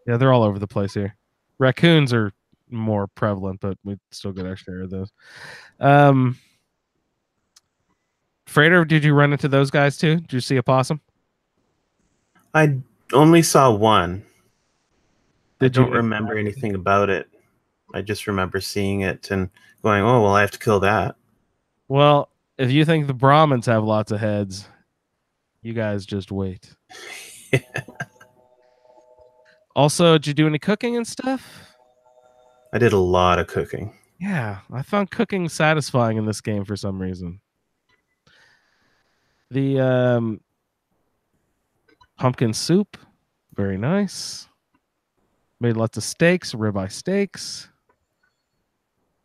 Yeah, they're all over the place here. Raccoons are more prevalent, but we still get our share of those. Freighter, did you run into those guys too? Did you see a possum? I only saw one. I don't you- remember anything about it. I just remember seeing it and going, "Oh, well, I have to kill that." Well, if you think the Brahmins have lots of heads, you guys just wait. Also, did you do any cooking and stuff? I did a lot of cooking. Yeah, I found cooking satisfying in this game for some reason. The pumpkin soup, very nice. Made lots of steaks, ribeye steaks.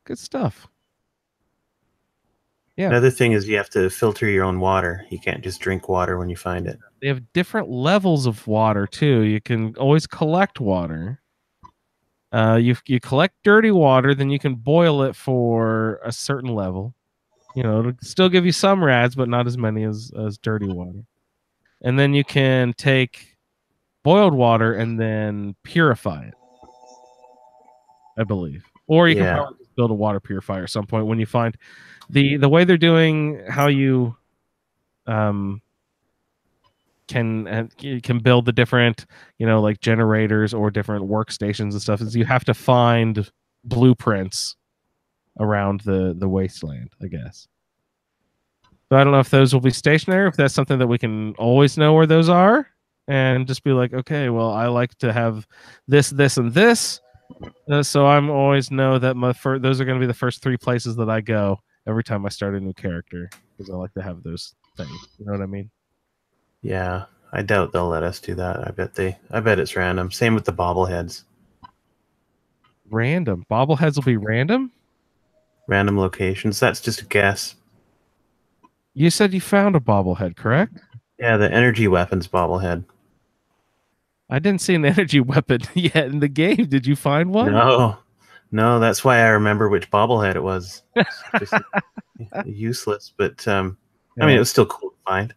Good stuff. Yeah. Another thing is you have to filter your own water. You can't just drink water when you find it. They have different levels of water too. You can always collect water. You collect dirty water, then you can boil it for a certain level. It'll still give you some rads, but not as many as dirty water. And then you can take boiled water and then purify it, I believe. Or you can Yeah. probably just build a water purifier at some point when you find the way they're doing how you can build the different, like generators or different workstations and stuff, is you have to find blueprints around the wasteland, I guess. So I don't know if those will be stationary, if that's something that we can always know where those are and just be like, okay, well, I like to have this, and this. So I'm always know that those are going to be the first 3 places that I go every time I start a new character, because I like to have those things. You know what I mean? Yeah. I doubt they'll let us do that. I bet it's random. Same with the bobbleheads. Random. Bobbleheads will be random? Random locations. That's just a guess. You said you found a bobblehead, correct? Yeah, the energy weapons bobblehead. I didn't see an energy weapon yet in the game. Did you find one? No, that's why I remember which bobblehead it was. It's just useless, but I mean, it was still cool to find.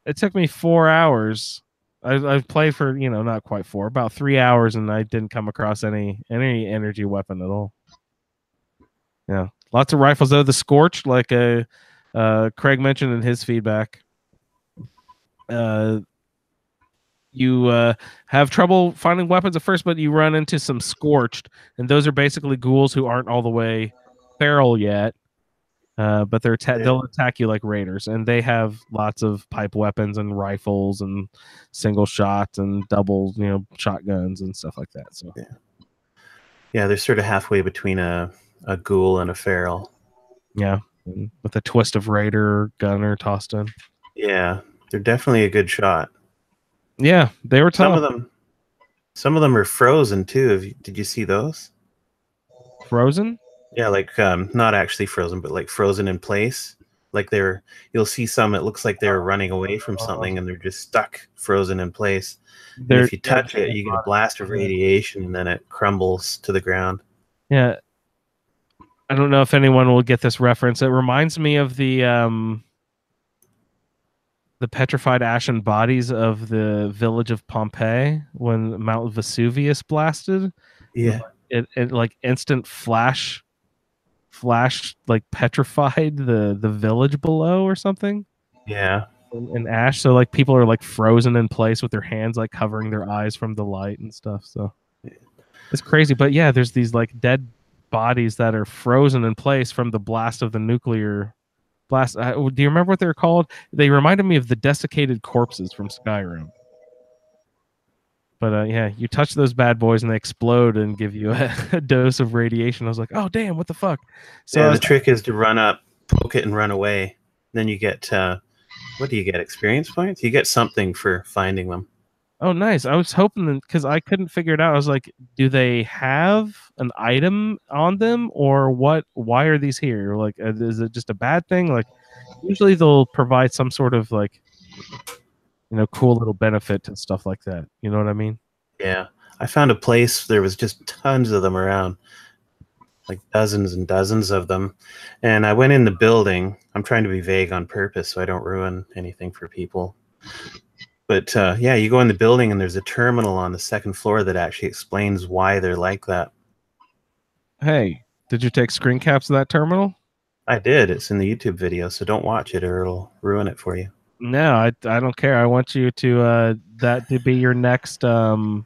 It took me 4 hours. I've played for, not quite 4, about 3 hours, and I didn't come across any energy weapon at all. Yeah, lots of rifles though. The Scorched, like Craig mentioned in his feedback, you have trouble finding weapons at first, but you run into some Scorched, and those are basically ghouls who aren't all the way feral yet. But they'll attack you like raiders, and they have lots of pipe weapons and rifles and single shots and double, shotguns and stuff like that. So yeah, they're sort of halfway between a ghoul and a feral. Yeah, with a twist of raider gunner tossed in. Yeah, they're definitely a good shot. Yeah, they were tough. Some of them are frozen too. Did you see those? Frozen? Yeah, like not actually frozen, but like frozen in place. Like you'll see some. It looks like they're running away from something, and they're just stuck, frozen in place. And if you touch it, you get a blast of radiation, and then it crumbles to the ground. Yeah, I don't know if anyone will get this reference. It reminds me of the petrified ashen bodies of the village of Pompeii when Mount Vesuvius blasted. Yeah, it like instant flash like petrified the village below or something. Yeah, in ash, so like people are like frozen in place with their hands like covering their eyes from the light and stuff. So it's crazy. But yeah, there's these like dead bodies that are frozen in place from the blast of the nuclear blast. Do you remember what they're called? They reminded me of the desiccated corpses from Skyrim. But yeah, you touch those bad boys and they explode and give you a dose of radiation. I was like, oh damn, what the fuck? So yeah, the trick is to run up, poke it, and run away. Then you get what do you get? Experience points? You get something for finding them. Oh, nice. I was hoping, because I couldn't figure it out. I was like, do they have an item on them or what? Why are these here? Like, is it just a bad thing? Like, usually they'll provide some sort of like, cool little benefit and stuff like that. You know what I mean? Yeah. I found a place, there was just tons of them around, like dozens and dozens of them. And I went in the building. I'm trying to be vague on purpose so I don't ruin anything for people. But yeah, you go in the building and there's a terminal on the second floor that actually explains why they're like that. Hey, did you take screen caps of that terminal? I did. It's in the YouTube video, so don't watch it or it'll ruin it for you. No, I don't care. I want you to that to be your next Fallout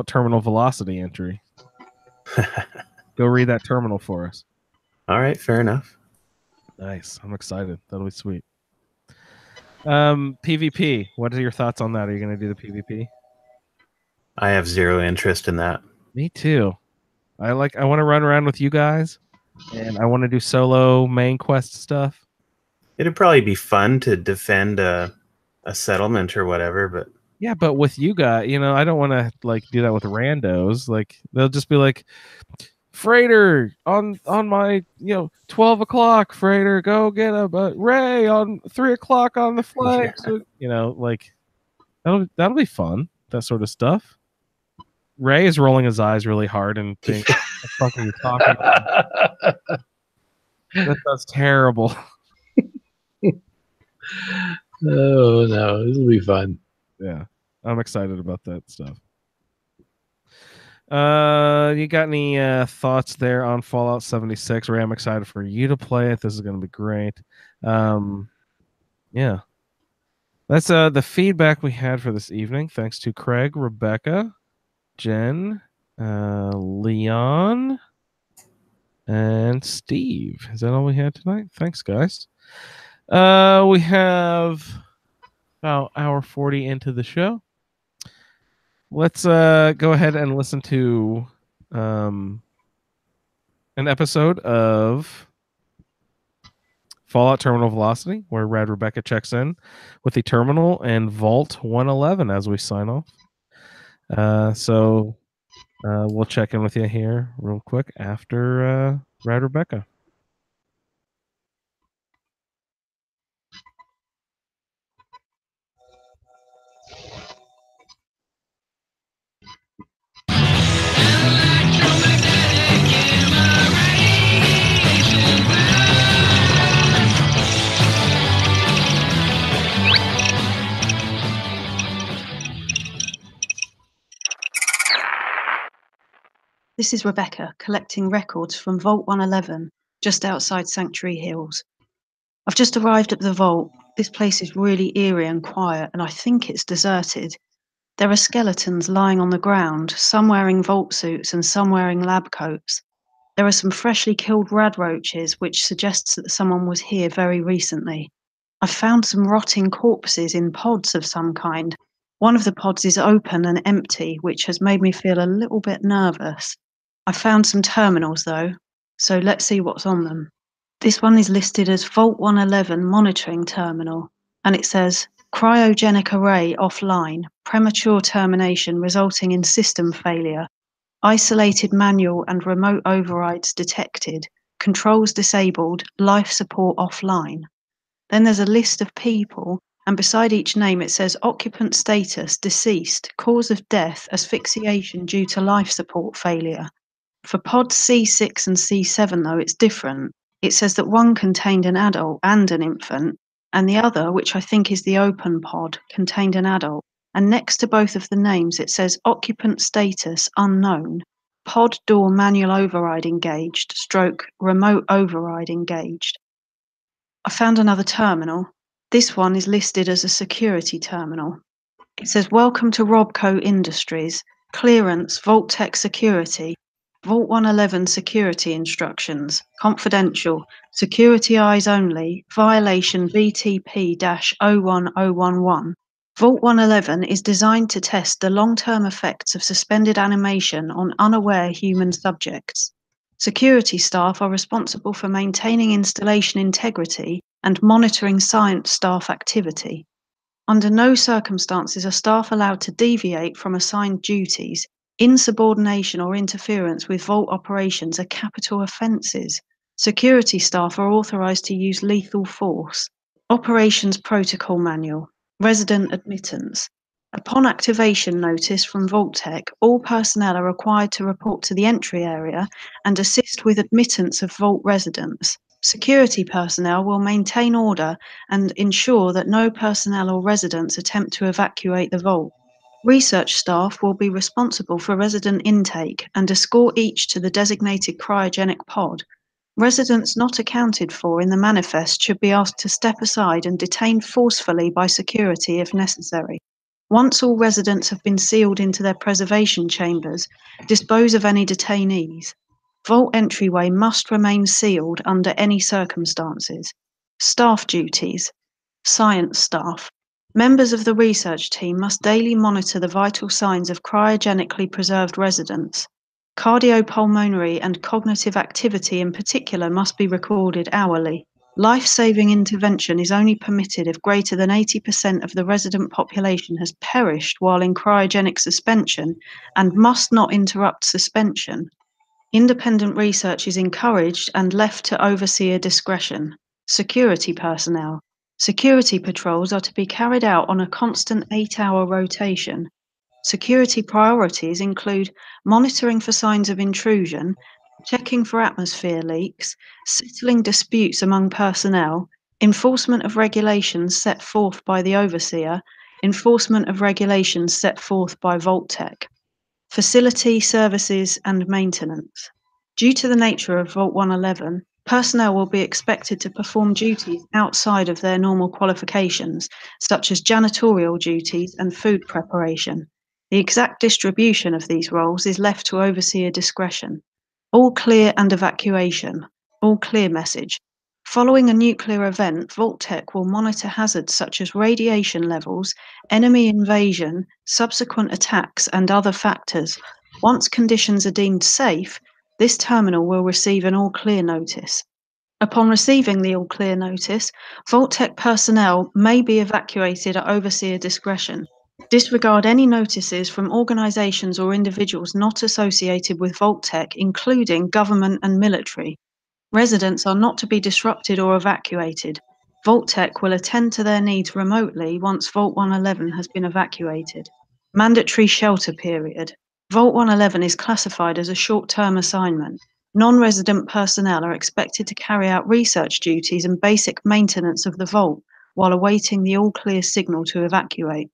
terminal velocity entry. Go read that terminal for us. All right, fair enough. Nice. I'm excited. That'll be sweet. PvP. What are your thoughts on that? Are you going to do the PvP? I have zero interest in that. Me too. I want to run around with you guys, and I want to do solo main quest stuff. It'd probably be fun to defend a settlement or whatever, but yeah, but with you guys, I don't want to like do that with randos. Like they'll just be like, Freighter on my 12 o'clock, Freighter, go get a Ray on 3 o'clock on the flanks. Yeah. Like that'll be fun. That sort of stuff. Ray is rolling his eyes really hard and thinking, "What the fuck are you talking about?" That's terrible. Oh no, this will be fun. Yeah, I'm excited about that stuff. You got any thoughts there on Fallout 76? Ray, I'm excited for you to play it. This is going to be great. Yeah. That's the feedback we had for this evening. Thanks to Craig, Rebecca, Jen, Leon, and Steve. Is that all we had tonight? Thanks, guys. We have about hour 40 into the show. Let's go ahead and listen to an episode of Fallout Terminal Velocity, where Rad Rebecca checks in with the terminal and Vault 111 as we sign off. So we'll check in with you here real quick after Rad Rebecca. This is Rebecca collecting records from Vault 111, just outside Sanctuary Hills. I've just arrived at the vault. This place is really eerie and quiet, and I think it's deserted. There are skeletons lying on the ground, some wearing vault suits and some wearing lab coats. There are some freshly killed rad roaches, which suggests that someone was here very recently. I've found some rotting corpses in pods of some kind. One of the pods is open and empty, which has made me feel a little bit nervous. I found some terminals though, so let's see what's on them. This one is listed as Vault 111 Monitoring Terminal, and it says, Cryogenic array offline, premature termination resulting in system failure, isolated manual and remote overrides detected, controls disabled, life support offline. Then there's a list of people, and beside each name it says occupant status, deceased, cause of death, asphyxiation due to life support failure. For pods C6 and C7 though, it's different. It says that one contained an adult and an infant, and the other, which I think is the open pod, contained an adult. And next to both of the names it says occupant status unknown, pod door manual override engaged, stroke remote override engaged. I found another terminal. This one is listed as a security terminal. It says, Welcome to Robco Industries, clearance, Vault-Tec security, Vault 111 security instructions, confidential, security eyes only, violation VTP-01011. Vault 111 is designed to test the long-term effects of suspended animation on unaware human subjects. Security staff are responsible for maintaining installation integrity and monitoring science staff activity. Under no circumstances are staff allowed to deviate from assigned duties. Insubordination or interference with vault operations are capital offences. Security staff are authorised to use lethal force. Operations Protocol Manual. Resident admittance. Upon activation notice from Vault-Tec, all personnel are required to report to the entry area and assist with admittance of Vault residents. Security personnel will maintain order and ensure that no personnel or residents attempt to evacuate the vault. Research staff will be responsible for resident intake and escort each to the designated cryogenic pod. Residents not accounted for in the manifest should be asked to step aside and detained forcefully by security if necessary. Once all residents have been sealed into their preservation chambers, dispose of any detainees. Vault entryway must remain sealed under any circumstances. Staff duties. Science staff. Members of the research team must daily monitor the vital signs of cryogenically preserved residents. Cardiopulmonary and cognitive activity in particular must be recorded hourly. Life-saving intervention is only permitted if greater than 80% of the resident population has perished while in cryogenic suspension and must not interrupt suspension. Independent research is encouraged and left to overseer discretion. Security personnel. Security patrols are to be carried out on a constant 8-hour rotation. Security priorities include monitoring for signs of intrusion, checking for atmosphere leaks, settling disputes among personnel, enforcement of regulations set forth by the overseer, enforcement of regulations set forth by Vault-Tec, facility, services, and maintenance. Due to the nature of Vault 111, personnel will be expected to perform duties outside of their normal qualifications, such as janitorial duties and food preparation. The exact distribution of these roles is left to overseer discretion. All clear and evacuation. All clear message. Following a nuclear event, Vault-Tec will monitor hazards such as radiation levels, enemy invasion, subsequent attacks, and other factors. Once conditions are deemed safe, this terminal will receive an all clear notice. Upon receiving the all clear notice, Vault-Tec personnel may be evacuated at overseer discretion. Disregard any notices from organizations or individuals not associated with Vault-Tec, including government and military. Residents are not to be disrupted or evacuated. Vault-Tec will attend to their needs remotely once Vault 111 has been evacuated. Mandatory shelter period. Vault 111 is classified as a short-term assignment. Non-resident personnel are expected to carry out research duties and basic maintenance of the vault while awaiting the all-clear signal to evacuate.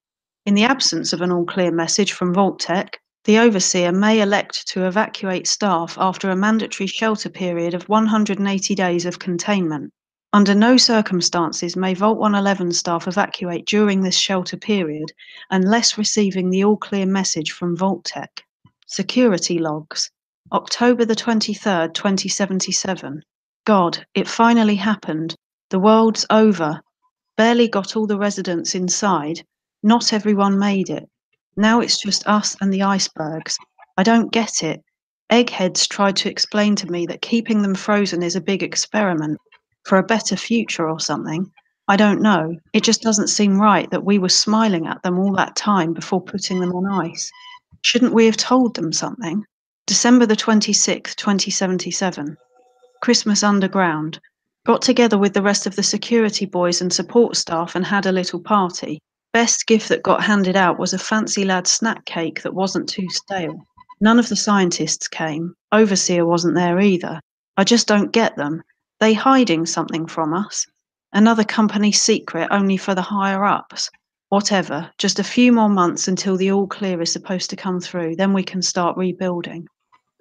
In the absence of an all-clear message from Vault-Tec, the overseer may elect to evacuate staff after a mandatory shelter period of 180 days of containment. Under no circumstances may Vault 111 staff evacuate during this shelter period unless receiving the all-clear message from Vault-Tec. Security logs. October the 23rd, 2077. God, it finally happened. The world's over. Barely got all the residents inside. Not everyone made it. Now it's just us and the icebergs. I don't get it. Eggheads tried to explain to me that keeping them frozen is a big experiment for a better future or something. I don't know. It just doesn't seem right that we were smiling at them all that time before putting them on ice. Shouldn't we have told them something? December the 26th, 2077. Christmas underground. Got together with the rest of the security boys and support staff and had a little party. Best gift that got handed out was a fancy lad snack cake that wasn't too stale. None of the scientists came. Overseer wasn't there either. I just don't get them. They hiding something from us? Another company secret only for the higher ups? Whatever, just a few more months until the all clear is supposed to come through, then we can start rebuilding.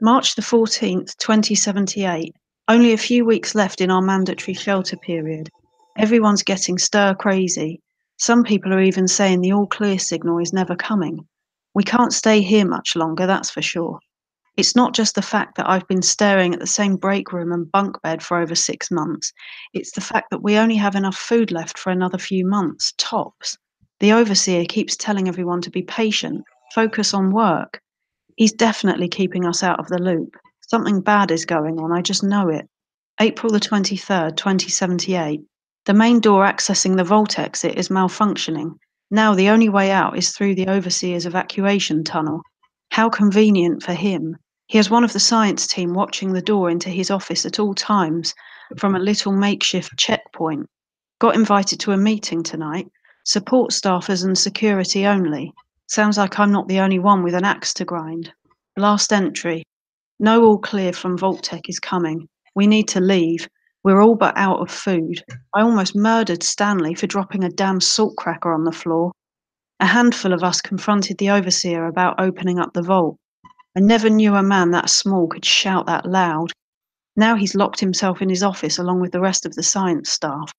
March the 14th, 2078. Only a few weeks left in our mandatory shelter period. Everyone's getting stir crazy. Some people are even saying the all clear signal is never coming. We can't stay here much longer, that's for sure. It's not just the fact that I've been staring at the same break room and bunk bed for over 6 months. It's the fact that we only have enough food left for another few months, tops. The overseer keeps telling everyone to be patient, focus on work. He's definitely keeping us out of the loop. Something bad is going on, I just know it. April the 23rd, 2078. The main door accessing the vault exit is malfunctioning. Now the only way out is through the overseer's evacuation tunnel. How convenient for him. He has one of the science team watching the door into his office at all times from a little makeshift checkpoint. Got invited to a meeting tonight. Support staffers and security only. Sounds like I'm not the only one with an axe to grind. Last entry. No all clear from Vault-Tec is coming. We need to leave. We're all but out of food. I almost murdered Stanley for dropping a damn salt cracker on the floor. A handful of us confronted the overseer about opening up the vault. I never knew a man that small could shout that loud. Now he's locked himself in his office along with the rest of the science staff.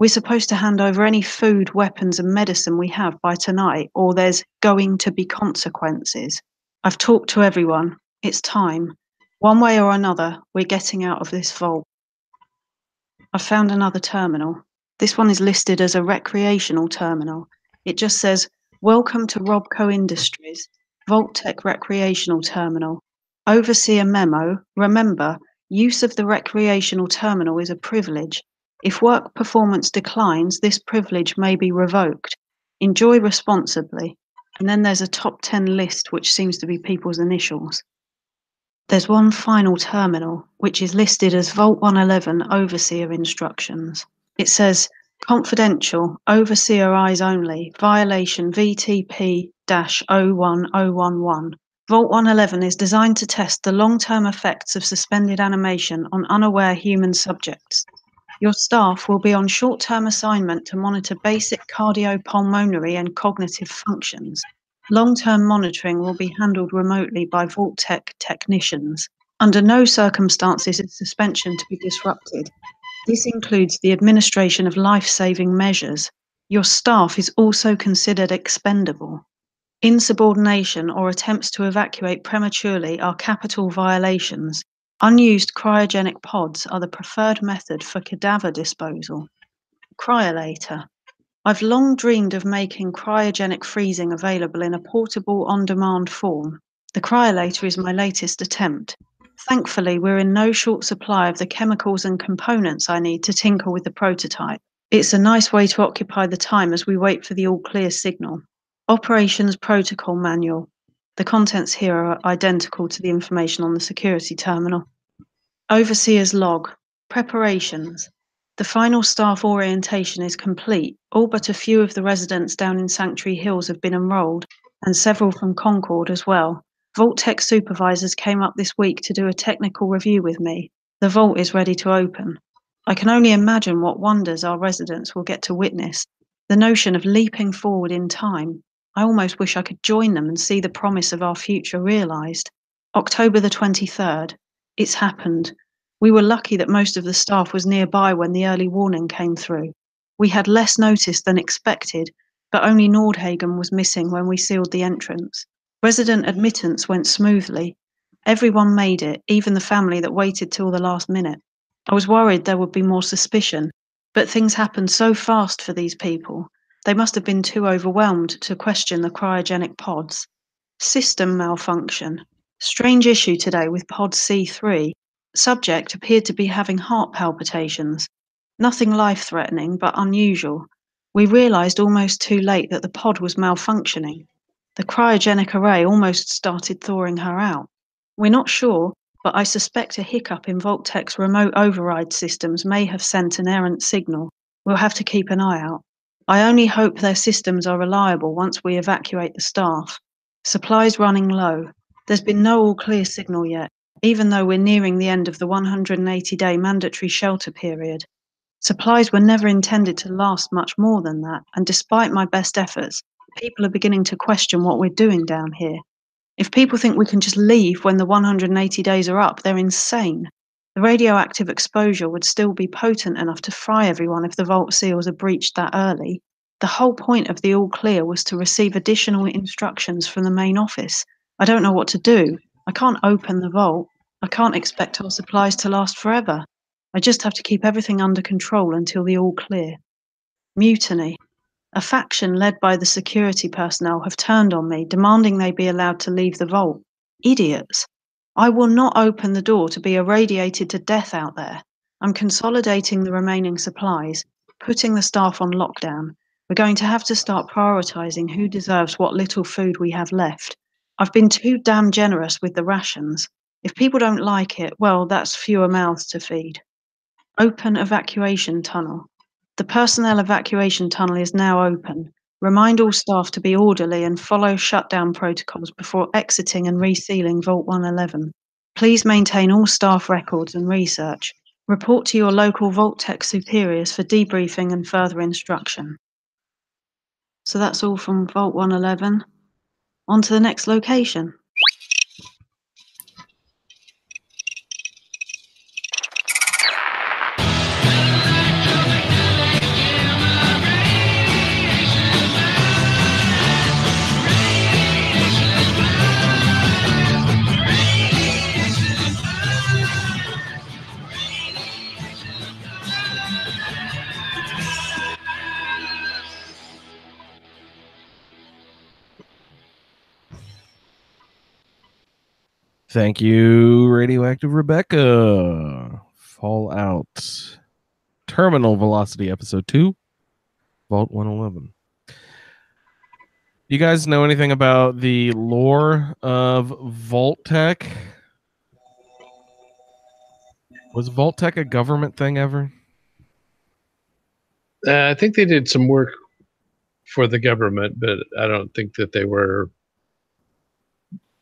We're supposed to hand over any food, weapons, and medicine we have by tonight, or there's going to be consequences. I've talked to everyone. It's time. One way or another, we're getting out of this vault. I've found another terminal. This one is listed as a recreational terminal. It just says, "Welcome to Robco Industries, Vault-Tec Recreational Terminal. Overseer memo, remember, use of the recreational terminal is a privilege. If work performance declines, this privilege may be revoked. Enjoy responsibly." And then there's a top 10 list, which seems to be people's initials. There's one final terminal, which is listed as Vault 111 Overseer Instructions. It says, "Confidential, Overseer Eyes Only, Violation VTP-01011. Vault 111 is designed to test the long-term effects of suspended animation on unaware human subjects. Your staff will be on short-term assignment to monitor basic cardiopulmonary and cognitive functions. Long-term monitoring will be handled remotely by Vault-Tec technicians. Under no circumstances is suspension to be disrupted. This includes the administration of life-saving measures. Your staff is also considered expendable. Insubordination or attempts to evacuate prematurely are capital violations. Unused cryogenic pods are the preferred method for cadaver disposal. Cryolator. I've long dreamed of making cryogenic freezing available in a portable, on-demand form. The cryolator is my latest attempt. Thankfully, we're in no short supply of the chemicals and components I need to tinker with the prototype. It's a nice way to occupy the time as we wait for the all-clear signal. Operations Protocol Manual. The contents here are identical to the information on the security terminal. Overseer's Log. Preparations. The final staff orientation is complete. All but a few of the residents down in Sanctuary Hills have been enrolled, and several from Concord as well. Vault-Tec supervisors came up this week to do a technical review with me. The vault is ready to open. I can only imagine what wonders our residents will get to witness. The notion of leaping forward in time. I almost wish I could join them and see the promise of our future realized. October the 23rd. It's happened. We were lucky that most of the staff was nearby when the early warning came through. We had less notice than expected, but only Nordhagen was missing when we sealed the entrance. Resident admittance went smoothly. Everyone made it, even the family that waited till the last minute. I was worried there would be more suspicion, but things happened so fast for these people. They must have been too overwhelmed to question the cryogenic pods. System malfunction. Strange issue today with pod C3. Subject appeared to be having heart palpitations. Nothing life-threatening, but unusual. We realized almost too late that the pod was malfunctioning. The cryogenic array almost started thawing her out. We're not sure, but I suspect a hiccup in Vault-Tec's remote override systems may have sent an errant signal. We'll have to keep an eye out. I only hope their systems are reliable once we evacuate the staff. Supplies running low. There's been no all-clear signal yet, even though we're nearing the end of the 180-day mandatory shelter period. Supplies were never intended to last much more than that, and despite my best efforts, people are beginning to question what we're doing down here. If people think we can just leave when the 180 days are up, they're insane. The radioactive exposure would still be potent enough to fry everyone if the vault seals are breached that early. The whole point of the all clear was to receive additional instructions from the main office. I don't know what to do. I can't open the vault. I can't expect our supplies to last forever. I just have to keep everything under control until the all clear. Mutiny. A faction led by the security personnel have turned on me, demanding they be allowed to leave the vault. Idiots. I will not open the door to be irradiated to death out there. I'm consolidating the remaining supplies, putting the staff on lockdown. We're going to have to start prioritizing who deserves what little food we have left. I've been too damn generous with the rations. If people don't like it, well, that's fewer mouths to feed. Open evacuation tunnel. The personnel evacuation tunnel is now open. Remind all staff to be orderly and follow shutdown protocols before exiting and resealing Vault 111. Please maintain all staff records and research. Report to your local Vault-Tec superiors for debriefing and further instruction. So that's all from Vault 111. On to the next location. Thank you, Radioactive Rebecca. Fallout Terminal Velocity Episode 2, Vault 111. You guys know anything about the lore of Vault-Tec? Was Vault-Tec a government thing ever? I think they did some work for the government, but I don't think that they were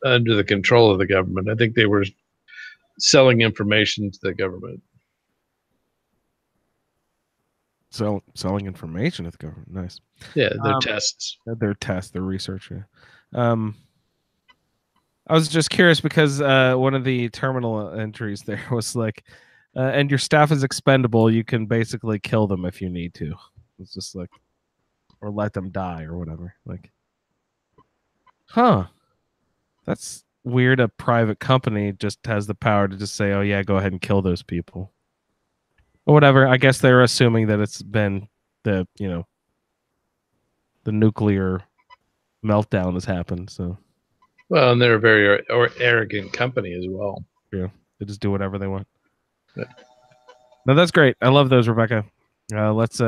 under the control of the government. I think they were selling information to the government. selling information to the government. Nice. Yeah, their tests. Their test, their research. Yeah. I was just curious because one of the terminal entries there was like, and your staff is expendable. You can basically kill them if you need to. It's just like, or let them die or whatever. Like, huh? That's weird. A private company just has the power to just say, "Oh yeah, go ahead and kill those people," or whatever. I guess they're assuming that it's been the nuclear meltdown has happened. So. Well, and they're a very arrogant company as well. Yeah, they just do whatever they want. Yeah. No, that's great. I love those, Rebecca. Let's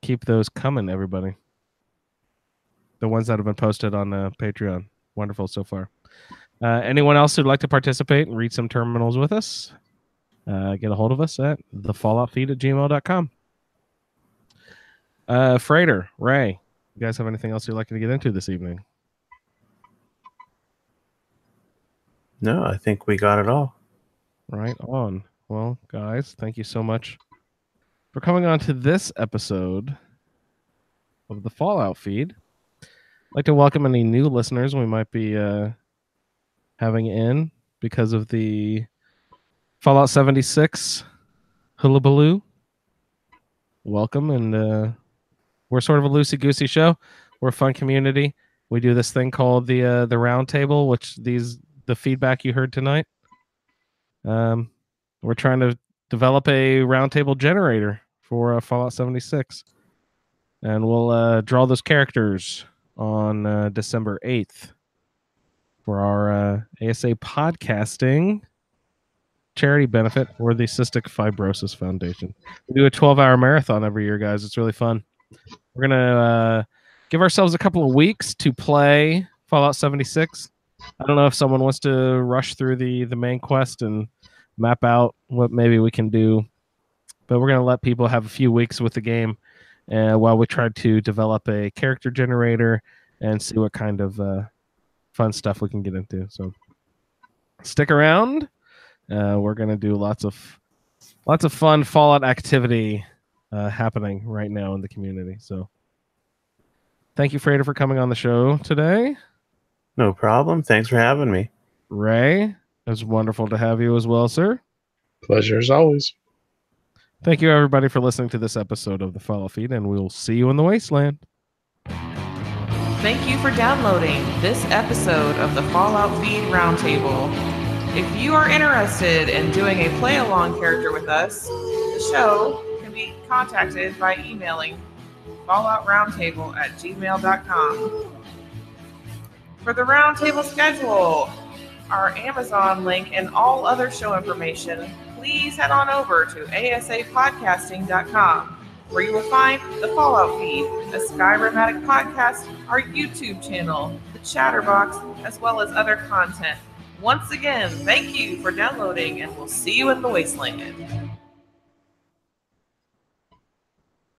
keep those coming, everybody. The ones that have been posted on Patreon. Wonderful so far. Anyone else who'd like to participate and read some terminals with us, get a hold of us at thefalloutfeed@gmail.com. Freighter, Ray, you guys have anything else you'd like to get into this evening? No, I think we got it all. Right on. Well, guys, thank you so much for coming on to this episode of the Fallout Feed. I'd like to welcome any new listeners we might be having in because of the Fallout 76 hullabaloo. Welcome, and we're sort of a loosey-goosey show. We're a fun community. We do this thing called the Roundtable, which the feedback you heard tonight. We're trying to develop a roundtable generator for Fallout 76, and we'll draw those characters on December 8th for our ASA podcasting charity benefit for the Cystic Fibrosis Foundation. We do a 12-hour marathon every year, guys. It's really fun. We're gonna give ourselves a couple of weeks to play Fallout 76. I don't know if someone wants to rush through the main quest and map out what maybe we can do, but we're going to let people have a few weeks with the game while we try to develop a character generator and see what kind of fun stuff we can get into. So stick around. We're going to do lots of fun Fallout activity happening right now in the community. So thank you, Freighter, for coming on the show today. No problem. Thanks for having me. Ray, it was wonderful to have you as well, sir. Pleasure as always. Thank you, everybody, for listening to this episode of the Fallout Feed, and we'll see you in the Wasteland. Thank you for downloading this episode of the Fallout Feed Roundtable. If you are interested in doing a play-along character with us, the show can be contacted by emailing falloutroundtable@gmail.com. For the roundtable schedule, our Amazon link, and all other show information, please head on over to asapodcasting.com, where you will find the Fallout Feed, a Skyrimatic podcast, our YouTube channel, the Chatterbox, as well as other content. Once again, thank you for downloading, and we'll see you in the Wasteland.